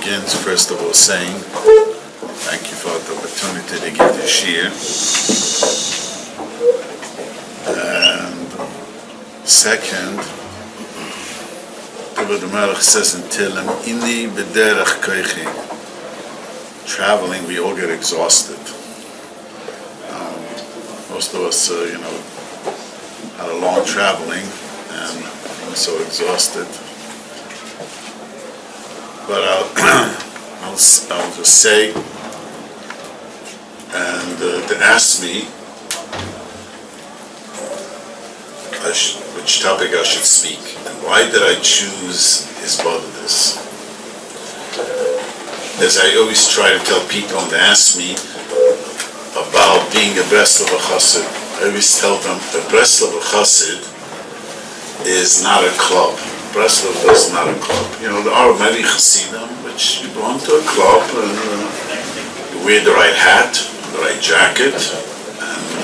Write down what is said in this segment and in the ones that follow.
begins first of all saying thank you for the opportunity to give this year, and second, the Melech says in Tehillim, "Inni b'derech koichi." Traveling, we all get exhausted. Most of us, had a long traveling and I'm so exhausted. But I'll just say, and to ask me which topic I should speak, and why did I choose this? As I always try to tell people when they ask me about being a Breslov Chassid, I always tell them a Breslov Chassid is not a club. Breslov is not a club. There are many Chassidim which you belong to a club and you wear the right hat, the right jacket, and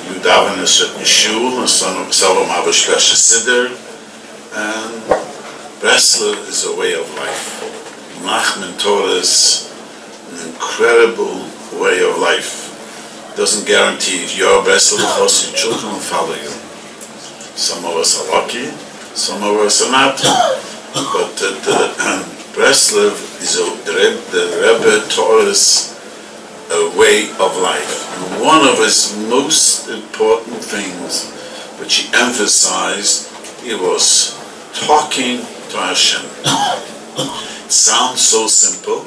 you daven in a certain shul, and some of them have a special siddur, and Breslov is a way of life. Nachman Torah is an incredible way of life. Doesn't guarantee if you're a Breslov Chassid, your children will follow you. Some of us are lucky, some of us are not. But Breslov is the Rebbe taught us a way of life. And one of his most important things, which he emphasized, it was talking to Hashem. It sounds so simple.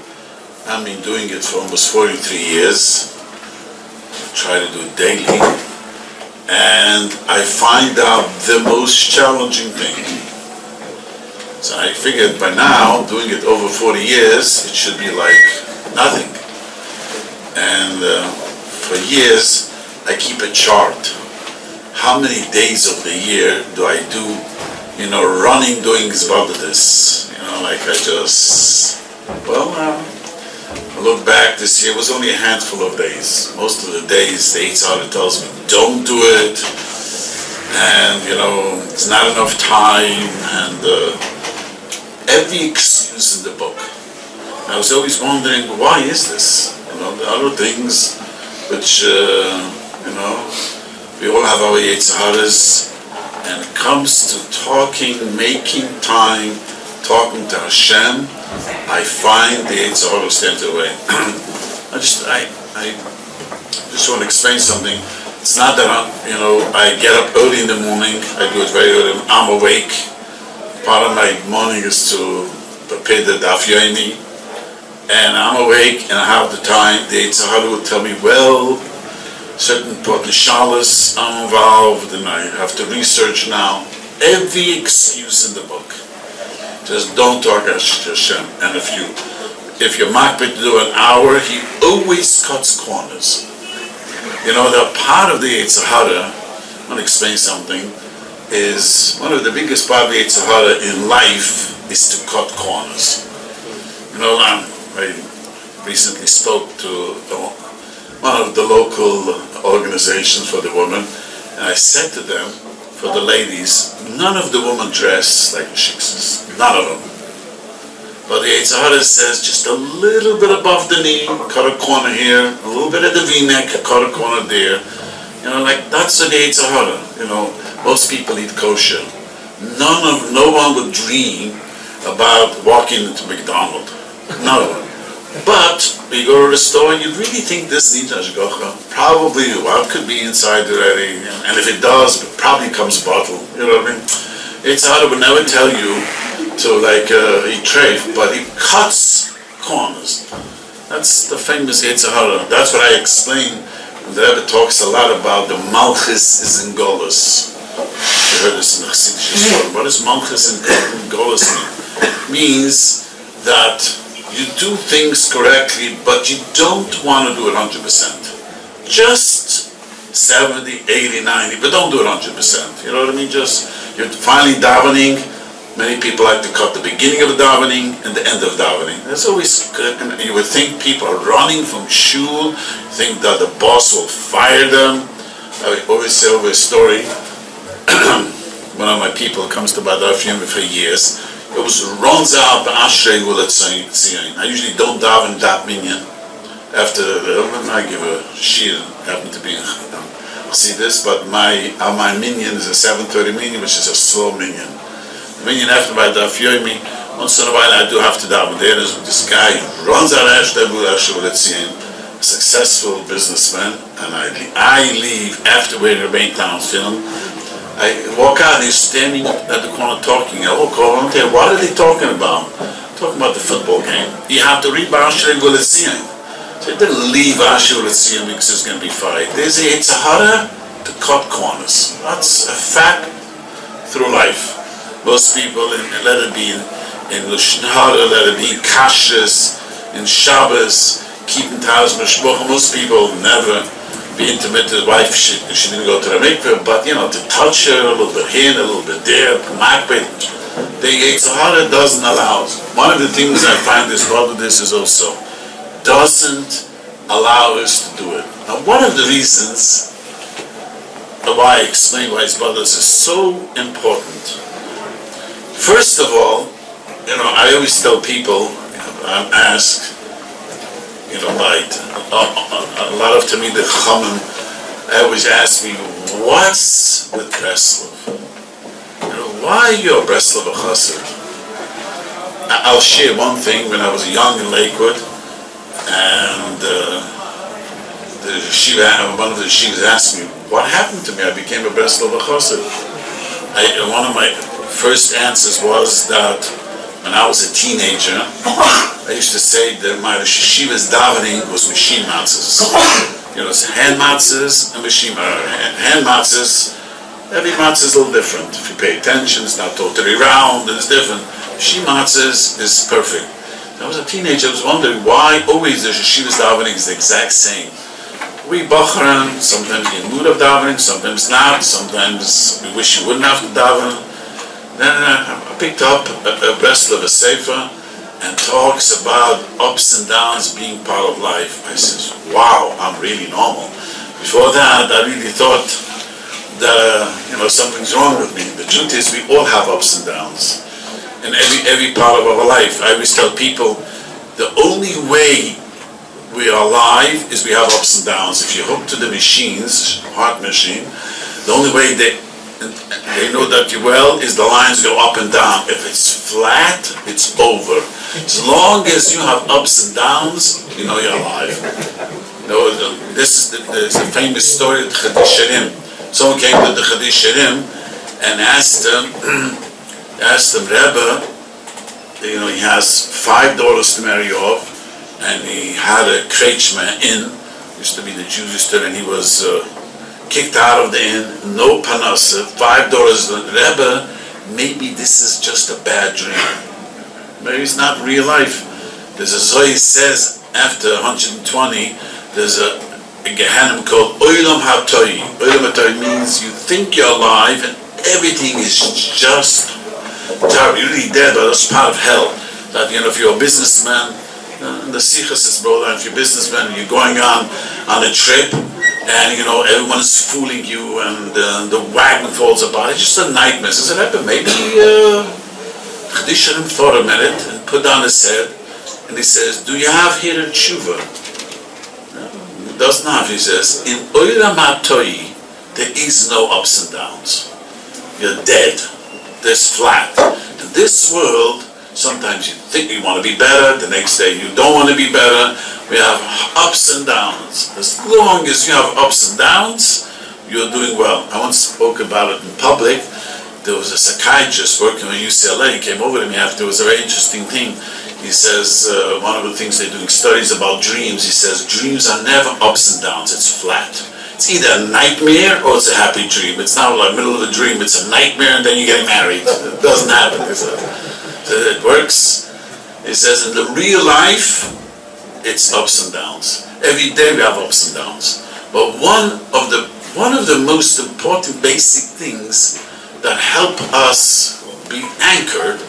I've been doing it for almost 43 years. I try to do it daily. And I find out the most challenging thing. So I figured by now, doing it over 40 years, it should be like nothing. And for years, I keep a chart. How many days of the year do I do, running, doing Zbadadis? I look back this year, it was only a handful of days. Most of the days, the Eitzahara tells me, don't do it, and, it's not enough time, and every excuse in the book. And I was always wondering, why is this? The other things which, we all have our Eitzaharas, and it comes to talking, making time, talking to Hashem, I find the Eitzahara stands away. I just want to explain something. It's not that I get up early in the morning, I do it very early, I'm awake. Part of my morning is to prepare the Daf Yomi, and I'm awake and I have the time. The Eitzahara will tell me, well, certain important shalas I'm involved and I have to research now. Every excuse in the book. Just don't talk to Hashem. And if you're makbid to do an hour, he always cuts corners. The part of the Eitzahara, I want to explain something, is one of the biggest part of the Eitzahara in life is to cut corners. I recently spoke to one of the local organizations for the women, and I said to them, for the ladies, none of the women dress like the shiksas. None of them. But the Eitzahara says just a little bit above the knee, cut a corner here, a little bit at the V-neck, cut a corner there. That's the Eitzahara. Most people eat kosher. No one would dream about walking into McDonald's. None of them. But you go to the store and you really think this needs hashgacha. Probably what could be inside already, and if it does, it probably comes bottled. You know what I mean? Eitzahara would never tell you to eat treif, but he cuts corners. That's the famous Eitzahara. That's what I explain. The Rebbe talks a lot about the Malchus is in Golus. You heard this in the Chassidish Yisrael. What does Malchus in Golus mean? It means that you do things correctly, but you don't want to do it 100%. Just 70, 80, 90, but don't do it 100%. You know what I mean? Just, you're finally davening. Many people like to cut the beginning of the davening and the end of davening. That's always good. And you would think people are running from shul, think that the boss will fire them. I always tell a story. One of my people comes to Badaf Yom for years. It was runs out by Ashrei Uletzion. I usually don't daven that minyan. After I give a shir, happen to be see this, but my minyan is a 7:30 minyan, which is a slow minyan. The minyan after my daf yomi, once in a while I do have to daven. There is this guy who runs out Ashrei Uletzion, a successful businessman, and I leave after we're in Raintown film. I walk out, he's standing at the corner talking. I walk over and tell him, what are they talking about? Talking about the football game. You have to read Ashrei Uletzion. So he didn't leave Ashrei Uletzion because it's going to be fight. There's a Yitzhara to cut corners. That's a fact through life. Most people, let it be in Lashon Hara, let it be in Kashrus, in Shabbos, keeping ties with Mishpocha. Most people never be intimate with the wife. She didn't go to the mikveh, but to touch her a little bit here, a little bit there, makbid. The Yitzhara doesn't allow it. One of the things I find this brother, this is also doesn't allow us to do it. Now, one of the reasons why I explain why his brothers is so important. First of all, I always tell people, I'm asked, by a lot of Talmidei Chachamim, I always ask me, what's with Breslov? Why are you a Breslov chassid? I'll share one thing. When I was young in Lakewood, and the yeshiva, one of the yeshivas asked me, what happened to me? I became a Breslov chassid. One of my first answers was that when I was a teenager, I used to say that my yeshiva's davening was machine matzahs. Hand matzahs and machine hand matzahs. Every matzah is a little different. If you pay attention, it's not totally round, and it's different. Machine matzahs is perfect. When I was a teenager, I was wondering why always the yeshiva's davening is the exact same. We bachran, sometimes in mood of davening, sometimes not, sometimes we wish you wouldn't have to daven. Then I picked up a Breslov sefer and talks about ups and downs being part of life. I says, wow, I'm really normal. Before that, I really thought that something's wrong with me. The truth is, we all have ups and downs in every part of our life. I always tell people, the only way we are alive is we have ups and downs. If you hook to the machines, heart machine, the only way they know that you're well is the lines go up and down. If it's flat, it's over. As long as you have ups and downs, you're alive. This is the famous story of the Chadish Shirim. Someone came to the Chadish Shirim and asked him, Rebbe, he has 5 daughters to marry off, and he had a kretschmer inn, used to be the Jewish store, and he was kicked out of the inn, no panasa, 5 daughters. Rebbe, maybe this is just a bad dream. Maybe it's not real life. There's a Zohar says after 120, there's a Gehenim called Olam HaToy. Olam HaToy means you think you're alive and everything is just terrible. You're really dead, but that's part of hell. That if you're a businessman, the Sichas is brought on, if you're a businessman, you're going on a trip, and everyone is fooling you, and the wagon falls apart. It's just a nightmare. I said, maybe Chadish Shirim thought a minute and put down his head, and he says, do you have here a tshuva? No, he doesn't have. He says, in Olam HaToy, there is no ups and downs. You're dead. There's flat. In this world, sometimes you think you want to be better, the next day you don't want to be better. We have ups and downs. As long as you have ups and downs, you're doing well. I once spoke about it in public. There was a psychiatrist working at UCLA. He came over to me after. It was a very interesting thing. He says, one of the things they're doing studies about dreams, he says, dreams are never ups and downs, it's flat. It's either a nightmare or it's a happy dream. It's not like middle of the dream, it's a nightmare and then you're getting married. It doesn't happen. It works. He says, in the real life, it's ups and downs. Every day we have ups and downs. But one of the most important basic things that help us be anchored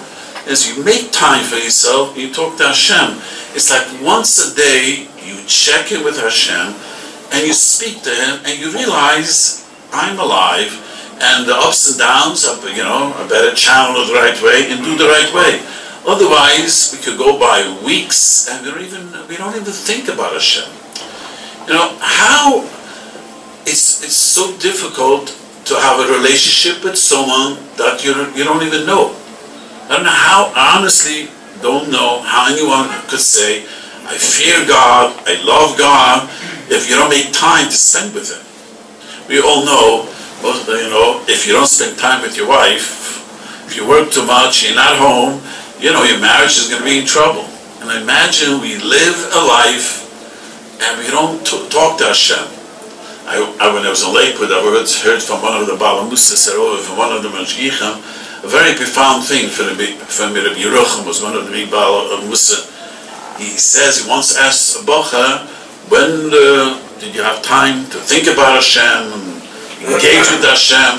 is you make time for yourself, you talk to Hashem. It's like once a day you check in with Hashem and you speak to Him and you realize I'm alive and the ups and downs of, I better channel it the right way and do the right way. Otherwise, we could go by weeks and we don't even think about Hashem. How it's so difficult to have a relationship with someone that you don't even know. I don't know how, honestly, don't know how anyone could say, I fear God, I love God, if you don't make time to spend with Him. We all know, if you don't spend time with your wife, if you work too much, you're not home, your marriage is going to be in trouble. And imagine we live a life and we don't talk to Hashem. When I was in Lakewood, I heard from one of the Balamusa Sarova, from one of the Mashgichim, a very profound thing from Rav Yerucham, was one of the big Balamusa. He says, he once asked a Bocha, when did you have time to think about Hashem and engage with Hashem?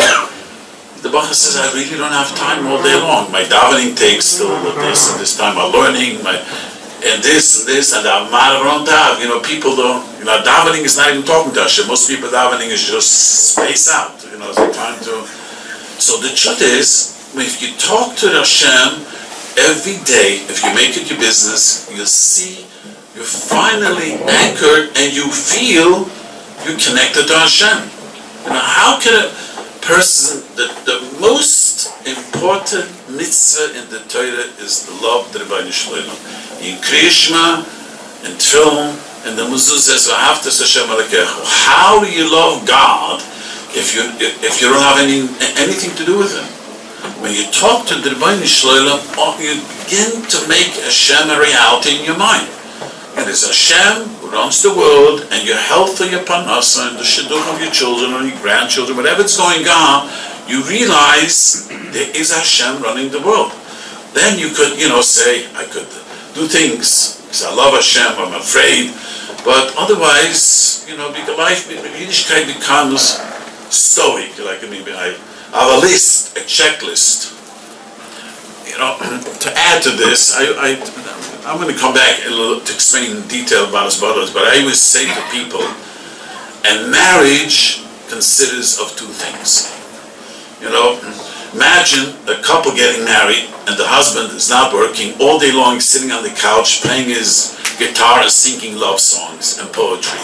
The Bacha says, I really don't have time all day long. My davening takes till this and this time. I'm learning, and this, and I'm around that. People don't, davening is not even talking to Hashem. Most people davening is just space out. Trying to. So the truth is, if you talk to Hashem every day, if you make it your business, you'll see you're finally anchored and you feel you're connected to Hashem. How can a person, the most important mitzvah in the Torah is the love of the Rebbeinu Shalom. In Kriyishma, in Tefillin, and the Mezuzah says, "V'ahavtas Hashem Elokecha." How do you love God if you don't have anything to do with Him? When you talk to the Rebbeinu Shalom, you begin to make Hashem a reality in your mind. It is Hashem who runs the world, and your health and your parnasa and the shidduch of your children or your grandchildren, whatever's going on, you realize there is Hashem running the world. Then you could, say, I could do things because I love Hashem, I'm afraid, but otherwise, because life, Yiddishkeit becomes stoic. I have a list, a checklist. To add to this, I'm going to come back a little to explain in detail about his brothers, but I always say to people, and marriage consists of two things. Imagine a couple getting married and the husband is not working, all day long sitting on the couch playing his guitar and singing love songs and poetry.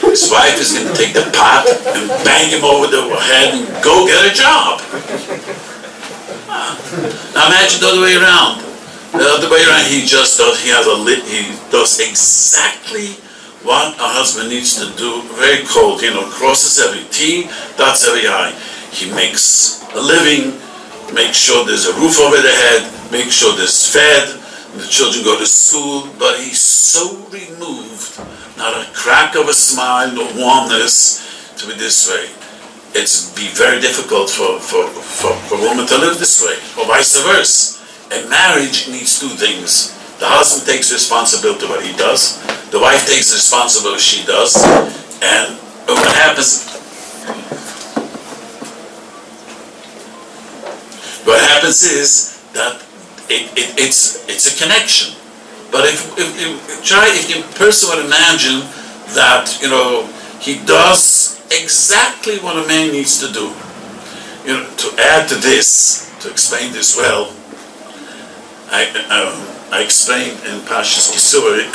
His wife is going to take the pot and bang him over the head and go get a job. Now imagine the other way around. The other way around, he does exactly what a husband needs to do. Very cold, crosses every T, dots every I. He makes a living, makes sure there's a roof over the head, makes sure there's fed, the children go to school, but he's so removed, not a crack of a smile, no warmness to be this way. It's be very difficult for a woman to live this way, or vice versa. A marriage needs two things. The husband takes responsibility for what he does, the wife takes responsibility for what she does, and what happens is that it's a connection. But if the person would imagine that he does exactly what a man needs to do. To add to this, to explain this well, I explained in Pashas Kisuri,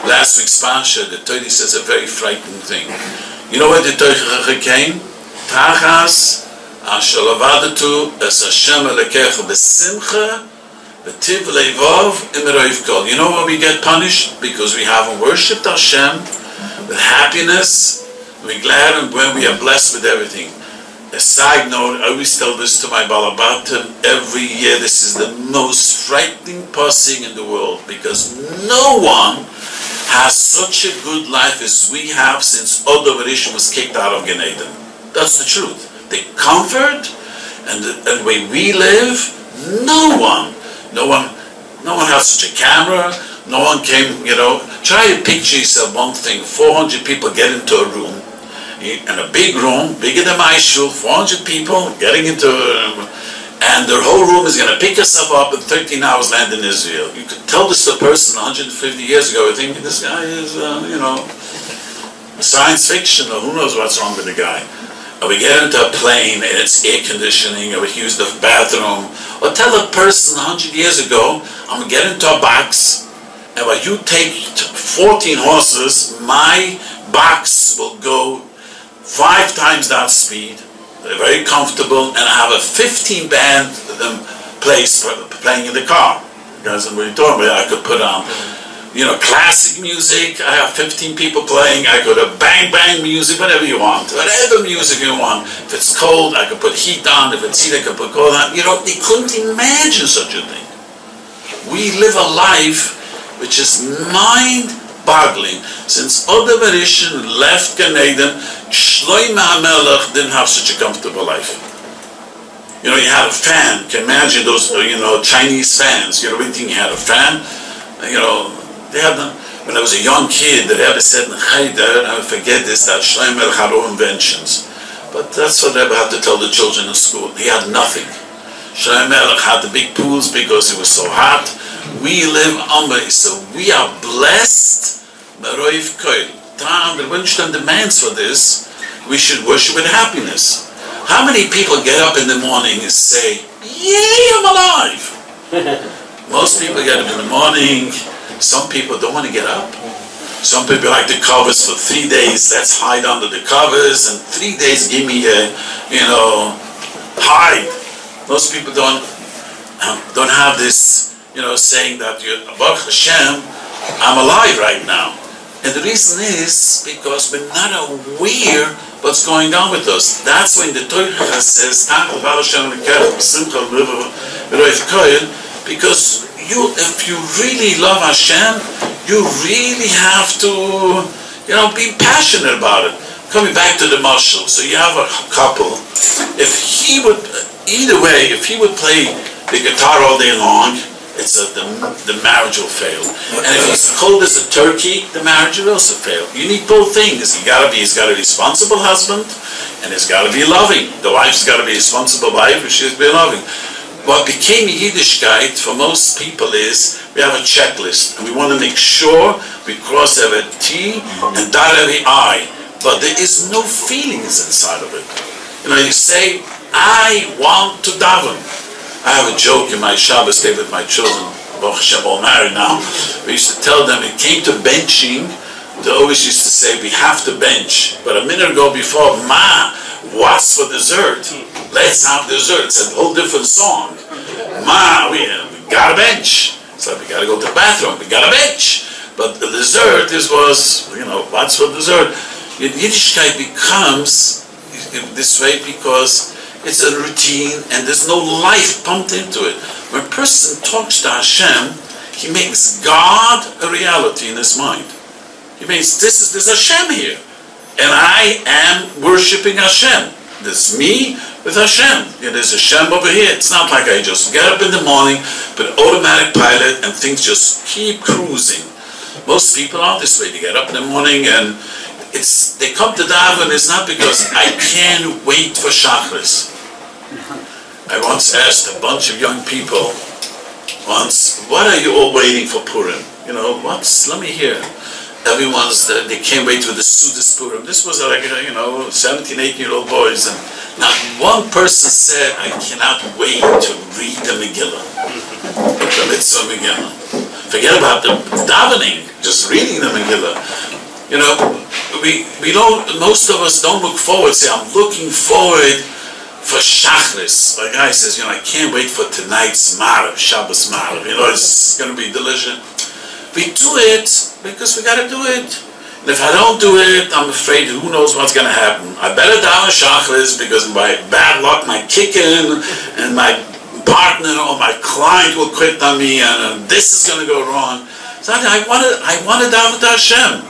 last week's Pasha, the Torah says a very frightening thing. You know where the Torah came? Tachas asher lavadatu es Hashem Elokecha b'simcha v'tiv leivov im kol. You know why we get punished? Because we haven't worshipped Hashem with happiness. We're glad and when we are blessed with everything. A side note, I always tell this to my Balabatim every year, this is the most frightening pasuk in the world, because no one has such a good life as we have since Adam Rishon was kicked out of Gan Eden. That's the truth. The comfort and the way we live, no one has such a camera, no one came, try to picture yourself one thing, 400 people get into a room, in a big room, bigger than my shul, 400 people getting into a room, and their whole room is going to pick yourself up in 13 hours land in Israel. You could tell this to a person 150 years ago, thinking this guy is, science fiction, or who knows what's wrong with the guy. or we get into a plane and it's air conditioning, or we use the bathroom, or tell a person 100 years ago, I'm going to get into a box, and when you take 14 horses, my box will go 5 times that speed. They're very comfortable, and I have a 15 band place playing in the car. Because when you told me I could put on, classic music. I have 15 people playing. I could have bang bang music, whatever you want, whatever music you want. If it's cold, I could put heat on. If it's heat, I could put cold on. They couldn't imagine such a thing. We live a life which is mind-boggling. Since Adam Rishon left Gan Eden, Shlomo HaMelech didn't have such a comfortable life. You had a fan. Can you imagine those, Chinese fans? We think you had a fan. They had them. When I was a young kid, the Rebbe said in Cheder, I forget this, that Shlomo HaMelech had all inventions. But that's what the Rebbe had to tell the children in school. He had nothing. Shlomo HaMelech had the big pools because it was so hot. We live Amri, so we are blessed. Rav Kollel. The Winston demands for this. We should worship with happiness. How many people get up in the morning and say, "Yay, I'm alive"? Most people get up in the morning. Some people don't want to get up. Some people like the covers for 3 days. Let's hide under the covers, and 3 days give me a, hide. Most people don't have this, saying that Baruch Hashem, I'm alive right now. And the reason is because we're not aware what's going on with us. That's when the Torah says, because if you really love Hashem, you really have to, be passionate about it. Coming back to the mashal, so you have a couple. If he would, either way, if he would play the guitar all day long, the marriage will fail. And if he's cold as a turkey, the marriage will also fail. You need both things. He's got to be a responsible husband, and he's got to be loving. The wife's got to be a responsible wife, and she's be loving. What became Yiddishkeit for most people is we have a checklist, and we want to make sure we cross every T and dot every I. But there is no feelings inside of it. You say, I want to daven. I have a joke in my Shabbos day with my children, Baruch Hashem, all married now. We used to tell them, it came to benching, they always used to say, we have to bench. But a minute ago before, Ma, what's for dessert? Let's have dessert. It's a whole different song. Ma, we got a bench. So we got to go to the bathroom. We got a bench. But the dessert was, what's for dessert? Yiddishkeit becomes this way because it's a routine and there's no life pumped into it. When a person talks to Hashem, he makes God a reality in his mind. He means there's Hashem here, and I am worshiping Hashem. There's me with Hashem. There's Hashem over here. It's not like I just get up in the morning, put automatic pilot, and things just keep cruising. Most people are this way. They get up in the morning and they come to daven. It's not because I can't wait for Shachris. I once asked a bunch of young people what are you all waiting for Purim? Let me hear. They can't wait for the Sudas Purim. This was 17, 18-year-old boys, and not one person said, I cannot wait to read the Megillah. The Mitzvah Megillah. Forget about the davening, just reading the Megillah. We don't, most of us don't look forward, say, I'm looking forward for Shachris. A guy says, I can't wait for tonight's Marav, Shabbos Marav. It's going to be delicious. We do it because we got to do it. And if I don't do it, I'm afraid who knows what's going to happen. I better daven Shachris because my bad luck might kick in, and my partner or my client will quit on me, and this is going to go wrong. So I want to daven to Hashem.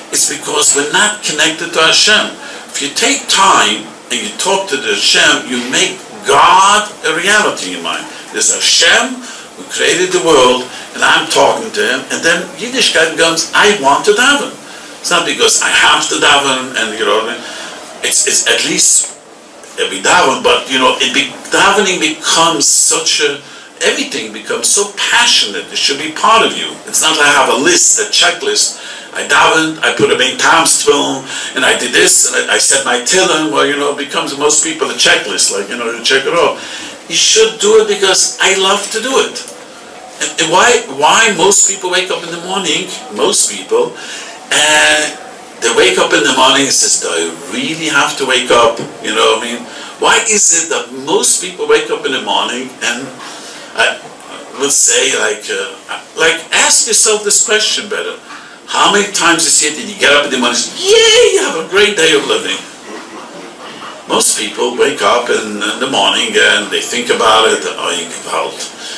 It's because we're not connected to Hashem. If you take time and you talk to the Hashem, you make God a reality in your mind. There's Hashem who created the world, and I'm talking to him, and then Yiddishkeit becomes, I want to daven. It's not because I have to daven, and it's at least we daven, but davening becomes everything becomes so passionate. It should be part of you. It's not like I have a list, a checklist. I davened, I put a main times film, and I did this, and I said my tillim. Well, you know, it becomes most people a checklist, like, you know, you check it off. You should do it because I love to do it. And why most people wake up in the morning, most people, and they wake up in the morning and says, do I really have to wake up? You know what I mean? Why is it that most people wake up in the morning and let's say, like, ask yourself this question better. How many times this year did you get up in the morning and say, yay, you have a great day of living? Most people wake up in the morning and they think about it, oh, you give out.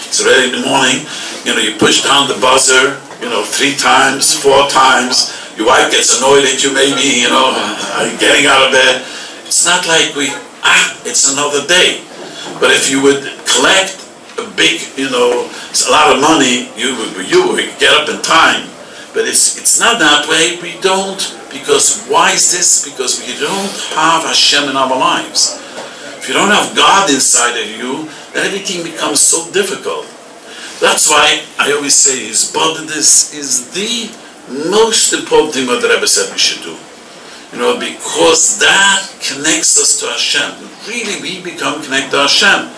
It's already in the morning, you know, you push down the buzzer, you know, 3 times, 4 times, your wife gets annoyed at you maybe, you know, are you getting out of bed? It's not like it's another day. But if you would collect a big, you know, a lot of money, you would get up in time. But it's not that way. We don't, because why is this? Because we don't have Hashem in our lives. If you don't have God inside of you, then everything becomes so difficult. That's why I always say his bodiness is the most important thing what the Rebbe said we should do. You know, because that connects us to Hashem. Really, we become connected to Hashem.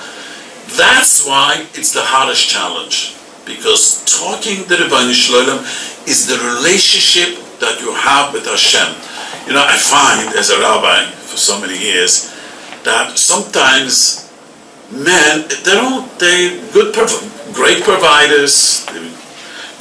That's why it's the hardest challenge. Because talking to the Rebbeinu Shalom is the relationship that you have with Hashem. You know, I find as a rabbi for so many years that sometimes men, they're great providers,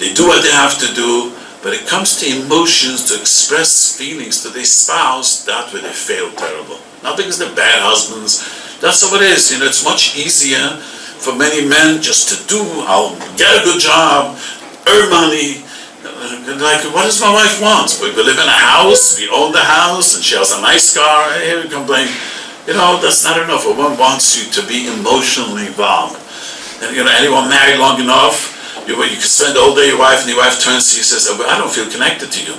they do what they have to do, but it comes to emotions, to express feelings to their spouse, that way they fail terrible. Not because they're bad husbands, that's how it is. You know, it's much easier for many men just to do, I'll get a good job, earn money. Like, what does my wife want? We live in a house, we own the house, and she has a nice car, here we complain. You know, that's not enough. A woman wants you to be emotionally involved. And, you know, anyone married long enough, you can spend all day with your wife, and your wife turns to you and says, oh, I don't feel connected to you.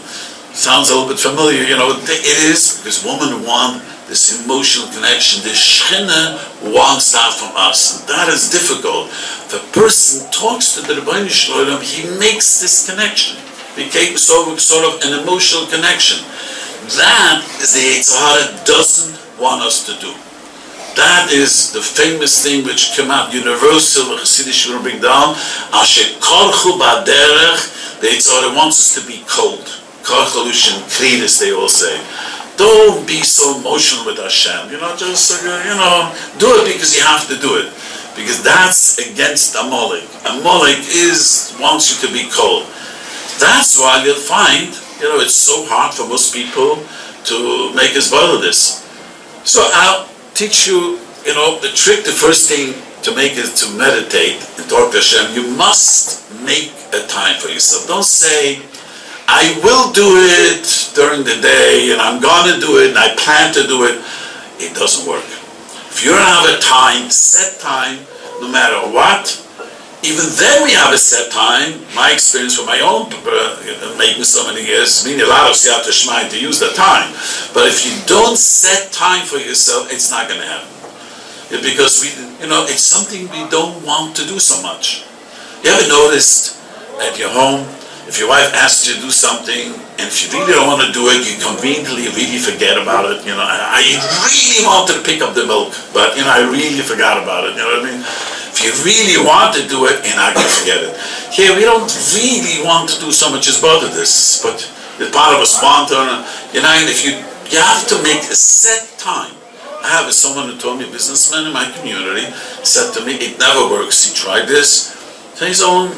Sounds a little bit familiar, you know. It is, because women want this emotional connection. The Shekhinah wants that from us. That is difficult. If a person talks to the Rebbeinu Shalom, he makes this connection. It becomes sort of an emotional connection. That is the Yetzer Hara doesn't want us to do. That is the famous thing which came out universal, Chassidish will bring down, Asher Korchu Ba'derech, the Yetzer Hara wants us to be cold. Korchu Lushin Kridis, they all say. Don't be so emotional with Hashem. You know, just, you know, do it because you have to do it. Because that's against Amalek. Amalek wants you to be cold. That's why you'll find, you know, it's so hard for most people to make us bother this. So I'll teach you, you know, the trick, the first thing to make is to meditate and talk to Hashem. You must make a time for yourself. Don't say, I will do it during the day, and I'm going to do it, and I plan to do it. It doesn't work. If you don't have a time, set time, no matter what, even then we have a set time. My experience from my own making so many years, meaning a lot of Siyata Shmai to use the time. But if you don't set time for yourself, it's not going to happen. Because it's something we don't want to do so much. You ever noticed at your home, if your wife asks you to do something, and if you really don't want to do it, you conveniently really forget about it. You know, I really wanted to pick up the milk, but I really forgot about it. You know what I mean? If you really want to do it, you're not going to forget it. Here, we don't really want to do so much as both of this, but it's part of a spontaneous. And if you have to make a set time. I have someone who told me, a businessman in my community, said to me, it never works. He tried this. His own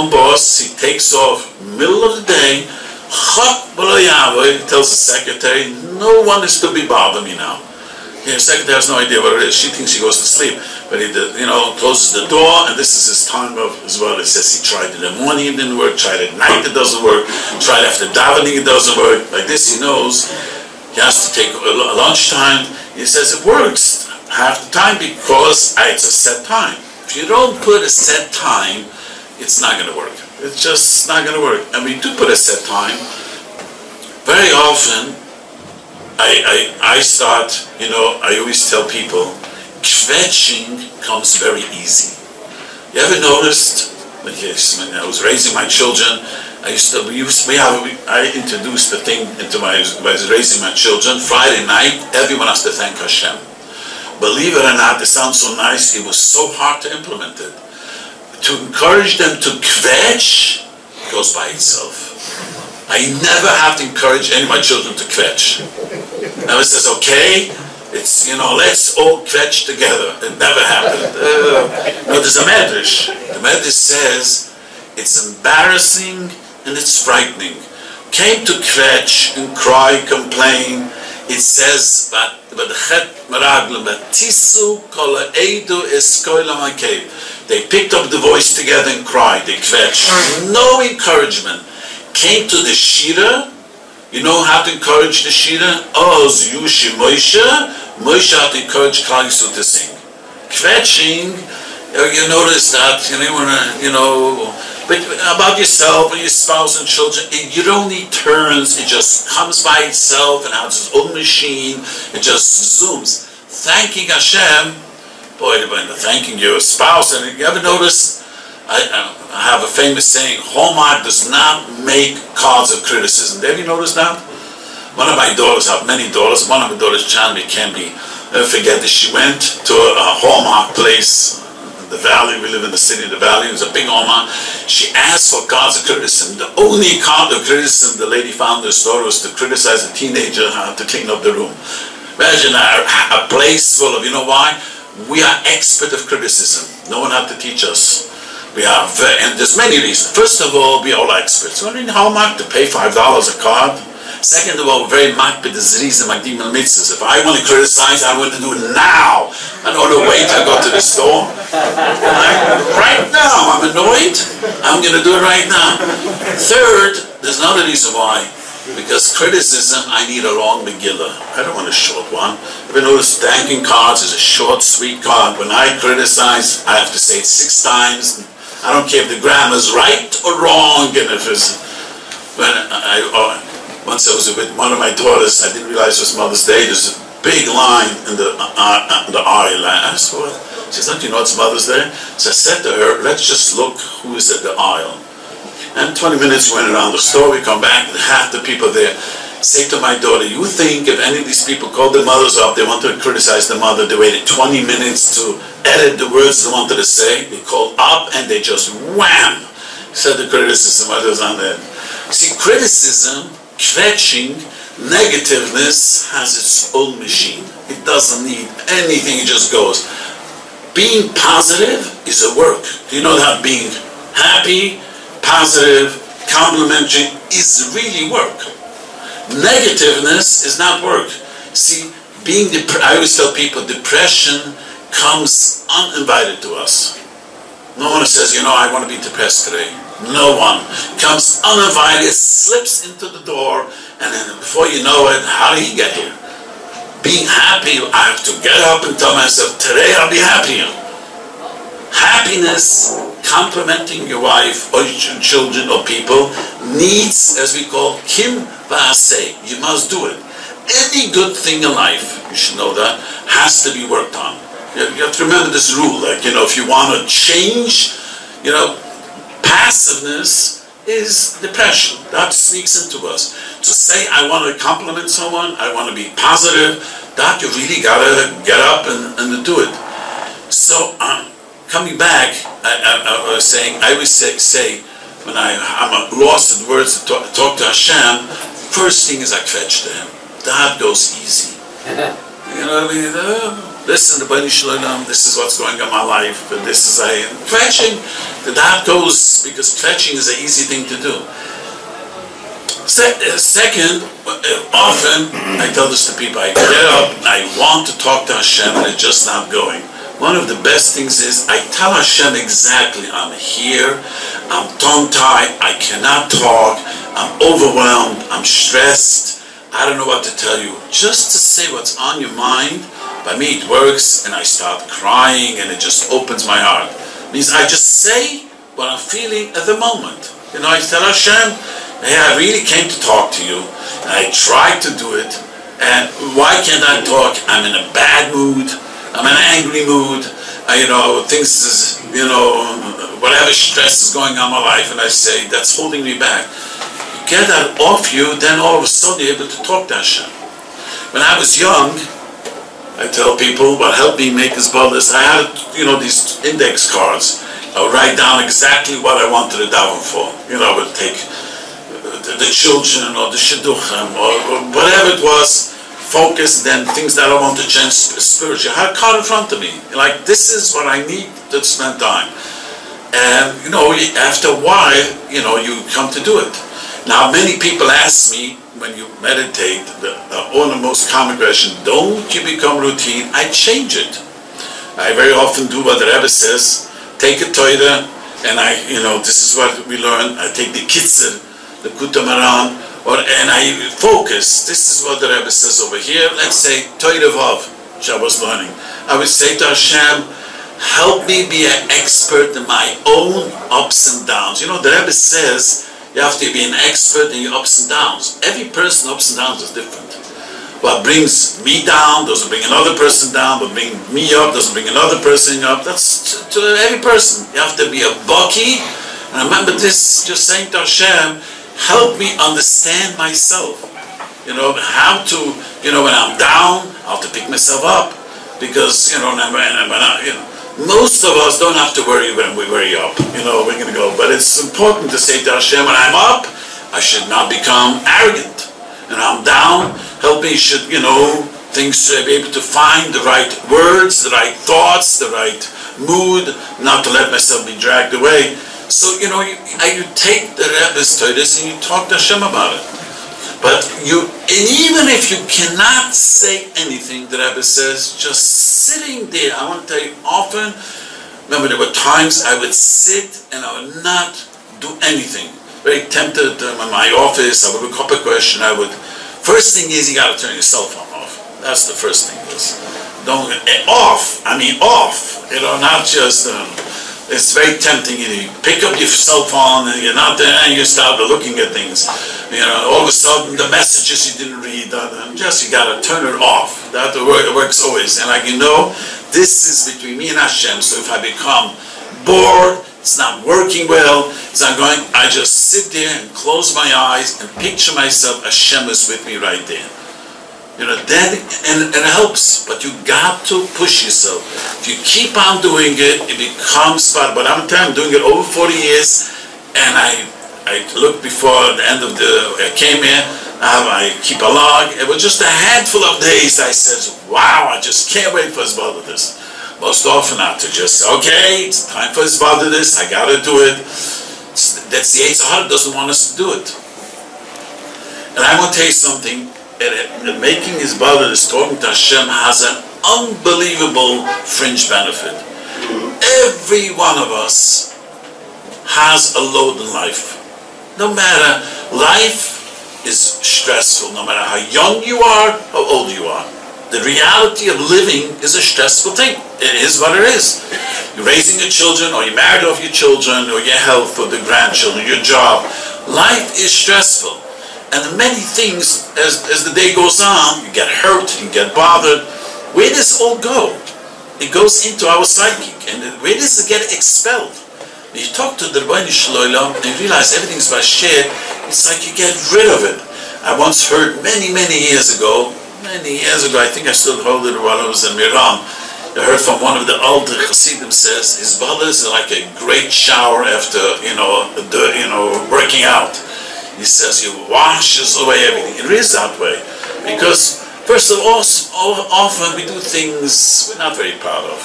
boss, he takes off middle of the day, he tells the secretary, no one is to be bothering me now. The secretary has no idea what it is. She thinks he goes to sleep. But he closes the door, and this is his time of as well. He says he tried in the morning, it didn't work, tried at night, it doesn't work, tried after davening, it doesn't work. Like this, he knows he has to take a lunchtime. He says it works half the time because it's a set time. If you don't put a set time, it's not going to work. It's just not going to work. And we do put a set time. Very often, I start, I always tell people, kvetching comes very easy. You ever noticed, when I was raising my children, I introduced the thing into when I was raising my children. Friday night, everyone has to thank Hashem. Believe it or not, it sounds so nice, it was so hard to implement it. To encourage them to kvetch goes by itself. I never have to encourage any of my children to kvetch. Never says, okay, it's, let's all kvetch together. It never happened. No, there's a medrash. The medrash says, it's embarrassing and it's frightening. Came to kvetch and cry, complain. It says, they picked up the voice together and cried, they kvetched. No encouragement. Came to the shira. You know how to encourage the shira? Oz Yushi Moshe. Moshe had to encourage Klal Yisrael to sing. Kvetching, you notice that, but about yourself and your spouse and children, you don't need turns, it just comes by itself and has its own machine, it just zooms. Thanking Hashem, thanking your spouse, and you ever notice, I have a famous saying, Hallmark does not make cards of criticism. Have you noticed that? One of my daughters, I have many daughters, one of my daughters, Chanvi Kempi, never forget that she went to a Hallmark place, the Valley, we live in the city of the Valley, it was a big Hallmark. She asked for cards of criticism. The only card of criticism the lady found in the store was to criticize a teenager how to clean up the room. Imagine a place full of, you know why? We are expert of criticism. No one had to teach us. We are, and there's many reasons. First of all, we are all experts. We're in Hallmark to pay $5 a card. Second of all, we're very makpid as reason magdim al mitzvahs. If I want to criticize, I want to do it now. I don't want to wait till I go to the store. Right now, I'm annoyed. I'm going to do it right now. Third, there's another reason why. Because criticism, I need a long Megillah. I don't want a short one. If you notice, thanking cards is a short, sweet card. When I criticize, I have to say it 6 times. I don't care if the grammar's right or wrong. And if it's, once I was with one of my daughters, I didn't realize it was Mother's Day. There's a big line in the aisle. I asked her, she said, don't you know it's Mother's Day? So I said to her, let's just look who is at the aisle. And 20 minutes went around the store, we come back, and half the people there say to my daughter, you think if any of these people called the mothers up, they wanted to criticize the mother, they waited 20 minutes to edit the words they wanted to say, they called up and they just wham, said the criticism, what was on there. See, criticism, kvetching, negativeness has its own machine. It doesn't need anything, it just goes. Being positive is a work. Do you know that being happy, positive, complimentary is really work. Negativeness is not work. See, I always tell people, depression comes uninvited to us. No one says, I want to be depressed today. No one. Comes uninvited, slips into the door, and then before you know it, how did he get here? Being happy, I have to get up and tell myself, today I'll be happier. Happiness, complimenting your wife or your children or people, needs, as we call, kim v'aseh. You must do it. Any good thing in life, you should know that, has to be worked on. You have to remember this rule, if you want to change, passiveness is depression. That sneaks into us. To say, I want to compliment someone, I want to be positive, that you really got to get up and do it. So, coming back, I was saying, I always say when I'm lost in words to talk to Hashem, first thing is I kvetch to Him. That goes easy. You know what I mean? Listen, the Bani Shalom, this is what's going on in my life, and this is kvetching. That goes, because kvetching is an easy thing to do. Second, often, I tell this to people, I get up, and I want to talk to Hashem, and it's just not going. One of the best things is I tell Hashem exactly, I'm here, I'm tongue-tied, I cannot talk, I'm overwhelmed, I'm stressed, I don't know what to tell you. Just to say what's on your mind, by me it works, and I start crying, and it just opens my heart. It means I just say what I'm feeling at the moment. I tell Hashem, hey, I really came to talk to you, and I tried to do it, and why can't I talk? I'm in a bad mood, I'm in an angry mood, things, whatever stress is going on in my life, and I say, that's holding me back. You get that off you, then all of a sudden you're able to talk to Hashem. When I was young, I tell people what helped me make this brothers, I had, these index cards. I would write down exactly what I wanted to daven for. I would take the children or the shidduchim or whatever it was, focus, then things that I want to change spiritually. I had a card in front of me. Like, this is what I need to spend time. And, after a while, you come to do it. Now, many people ask me, when you meditate, the most common question, don't you become routine? I change it. I very often do what the Rebbe says, take a Torah, and this is what we learn, I take the Kitzer, the Kutamaran, and I focus. This is what the Rebbe says over here. Let's say Torah Vav, which I was learning. I would say to Hashem, help me be an expert in my own ups and downs. The Rebbe says you have to be an expert in your ups and downs. Every person ups and downs is different. What brings me down doesn't bring another person down. What brings me up doesn't bring another person up. That's to every person. You have to be a bucky. And I remember this, just saying to Hashem, help me understand myself. How to, when I'm down, I have to pick myself up. Because, most of us don't have to worry when we worry up. We're going to go. But it's important to say to Hashem, when I'm up, I should not become arrogant. And I'm down, help me, things to be able to find the right words, the right thoughts, the right mood, not to let myself be dragged away. So, you take the Rebbe's Torahs and you talk to Hashem about it. But and even if you cannot say anything, the Rebbe says, just sitting there, I want to tell you, often, remember there were times I would sit and I would not do anything. Very tempted in my office, I would look up a question, first thing is you got to turn your cell phone off. That's the first thing is. Off, not just... it's very tempting. You pick up your cell phone and you're not there and you start looking at things. All of a sudden the messages you didn't read, you got to turn it off. That works always. And this is between me and Hashem. So if I become bored, it's not working well, it's not going, I just sit there and close my eyes and picture myself, Hashem is with me right there. Then, and it helps, but you got to push yourself. If you keep on doing it, it becomes part. But I'm telling you, I'm doing it over 40 years, and I looked before the end of I came here, I keep a log. It was just a handful of days I said, wow, I just can't wait for this. Most often not to just say, okay, it's time for this, I got to do it. That's the Yetzer Hara doesn't want us to do it. And I want to tell you something. That making his brothers, talking to Hashem, has an unbelievable fringe benefit. Every one of us has a load in life. No matter, life is stressful, no matter how young you are, how old you are. The reality of living is a stressful thing. It is what it is. You're raising your children, or you're married off your children, or your health, or the grandchildren, your job. Life is stressful. And many things, as the day goes on, you get hurt, you get bothered. Where does it all go? It goes into our psychic. And where does it get expelled? When you talk to the Rebbeinu Shloim and you realize everything's Basher, it's like you get rid of it. I once heard many years ago, I think I still hold it while I was in Miran, I heard from one of the older Hasidim says, his brothers are like a great shower after, working out. He says, it washes away everything. It is that way. Because, first of all, often we do things we're not very proud of.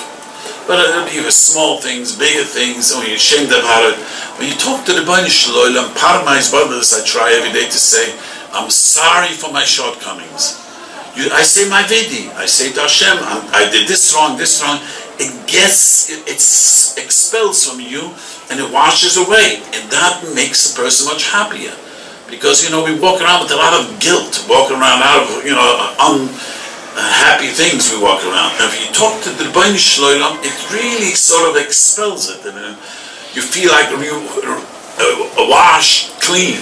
But it'll be small things, bigger things, and you're ashamed about it. When you talk to the Rebbeinu Shloim, part of my brothers, I try every day to say, I'm sorry for my shortcomings. I say my vidi. I say to Hashem, I did this wrong. It expels from you, and it washes away. And that makes the person much happier. Because, we walk around with a lot of guilt, walk around out of, unhappy things we walk around. And if you talk to the Rebbeinu Shloim, it really sort of expels it. And you feel like you wash clean.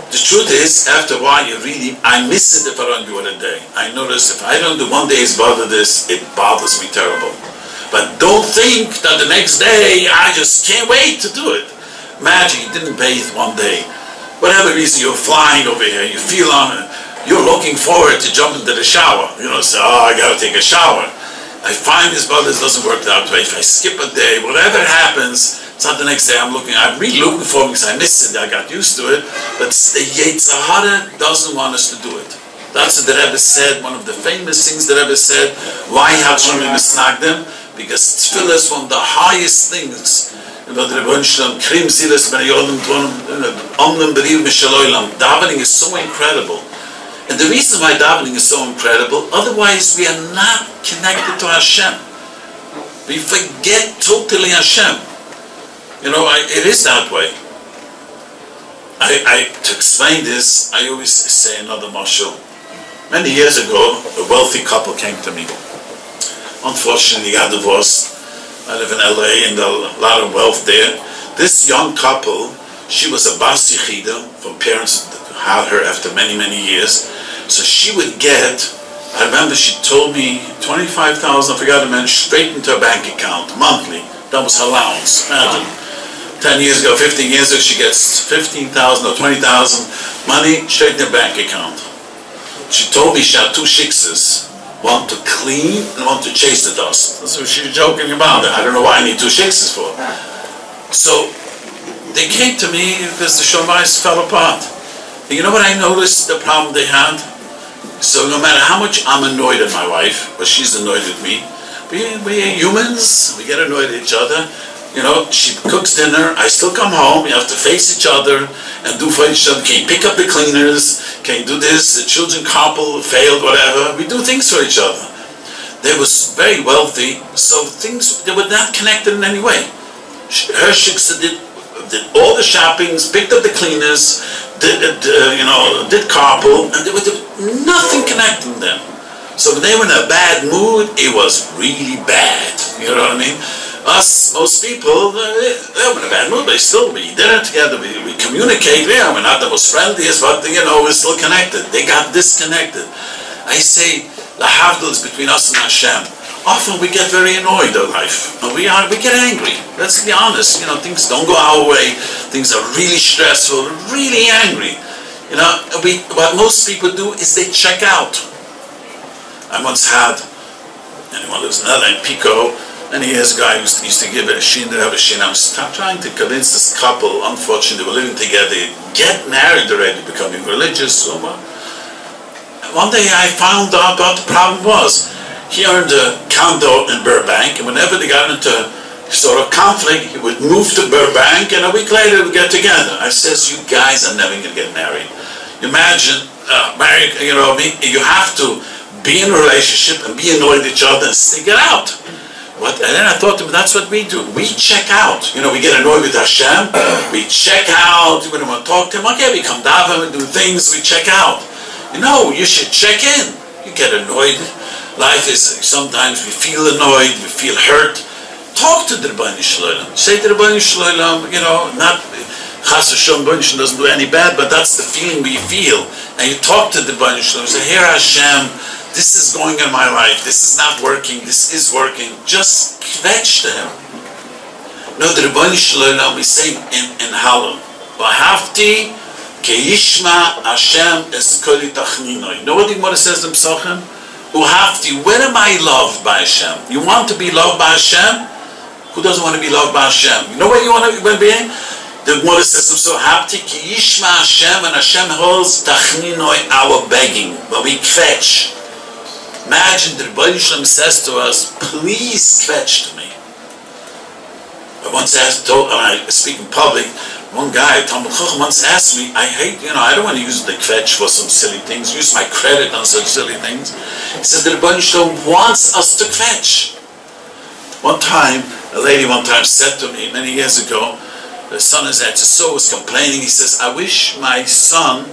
The truth is, after a while you're reading, I miss it if I don't do it a day. I notice if I don't do one day's bother this, it bothers me terrible. But don't think that the next day, I just can't wait to do it. Imagine you didn't bathe one day. Whatever reason, you're flying over here, you feel on it, you're looking forward to jump into the shower. You know, say, oh, I gotta take a shower. I find this, but this doesn't work that way. If I skip a day, whatever happens, it's not the next day I'm really looking for it because I miss it, I got used to it. But the Yetzer Hara doesn't want us to do it. That's what the Rebbe said, one of the famous things the Rebbe said. Why had Shlomo misnagdim? Because tefillah is one of the highest things. You know, the Rebbe Elchonon Krim Zilas Ben Yodam Omnum Beriv Mishaloilam. Davening is so incredible. And the reason why davening is so incredible, otherwise we are not connected to Hashem. We forget totally Hashem. You know, it is that way. To explain this, I always say another mashal. Many years ago, a wealthy couple came to me. Unfortunately, he got divorced. I live in LA and a lot of wealth there. This young couple, she was a bas yichida from parents that had her after many, many years. So she would get, I remember she told me, 25,000, I forgot to mention, straight into her bank account, monthly. That was her allowance. Imagine, 10 years ago, 15 years ago, she gets 15,000 or 20,000 money straight in her bank account. She told me she had two shiksas, one to clean and one to chase the dust. That's what she was joking about. I don't know why I need two shiksas for. So they came to me because the Shomais fell apart. And you know what I noticed, the problem they had? So no matter how much I'm annoyed at my wife, or she's annoyed at me, we're humans, we get annoyed at each other. You know, she cooks dinner, I still come home, we have to face each other and do for each other. Can you pick up the cleaners? Can you do this? The children couple failed, whatever. We do things for each other. They was very wealthy, so things, they were not connected in any way. Her shiksa did all the shoppings, picked up the cleaners, did carpool, and there was nothing connecting them. So when they were in a bad mood, it was really bad. You know what I mean? Us, most people, they were in a bad mood, but still, we did it together, we communicate, yeah, we're not the most friendliest, but you know, we're still connected. They got disconnected. I say, the havdil is between us and Hashem. Often we get very annoyed in life, and we get angry. Let's be honest. You know, things don't go our way. Things are really stressful, really angry. You know, what most people do is they check out. I once had anyone lives in LA in Pico. Many years ago, I used to give it a shin. They have a shin. I was trying to convince this couple. Unfortunately, they were living together. Get married already, becoming religious. So one day, I found out what the problem was. He owned a condo in Burbank, and whenever they got into sort of conflict, he would move to Burbank, and a week later we'd get together. I says, you guys are never going to get married. Imagine, married, you know, you have to be in a relationship and be annoyed at each other and stick it out. And then I thought, that's what we do. We check out. You know, we get annoyed with Hashem, we check out, we don't want to talk to him. Okay, we come down and do things, we check out. You know, you should check in. You get annoyed. Life is, sometimes we feel annoyed, we feel hurt. Talk to the Rebbeinu Shalom. Say to the Rebbeinu Shalom, you know, not Chas v'Shalom doesn't do any bad, but that's the feeling we feel. And you talk to the Rebbeinu Shalom, say, here Hashem, this is going in my life, this is not working, this is working. Just kvetch to him. No, the Rebbeinu Shalom, we say in Hallel, V'ahavti ke'yishma Hashem es koli tachninoi. You know what the Gemara says in Psachim? Uhavti, when am I loved by Hashem? You want to be loved by Hashem? Who doesn't want to be loved by Hashem? You know what you want to be? The Gemara says so, Hapti ki yishma Hashem, and Hashem holds tachninoi, our begging, but we kvetch. Imagine the Rebbeinu Shalom says to us, please kvetch to me. I once asked, when I speak in public, one guy, Talmud Chacham, once asked me, I don't want to use the kvetch for some silly things, use my credit on such silly things. He says the Rebbeinu Shalom wants us to kvetch. One time, a lady said to me, many years ago, the son is so was complaining, he says, I wish my son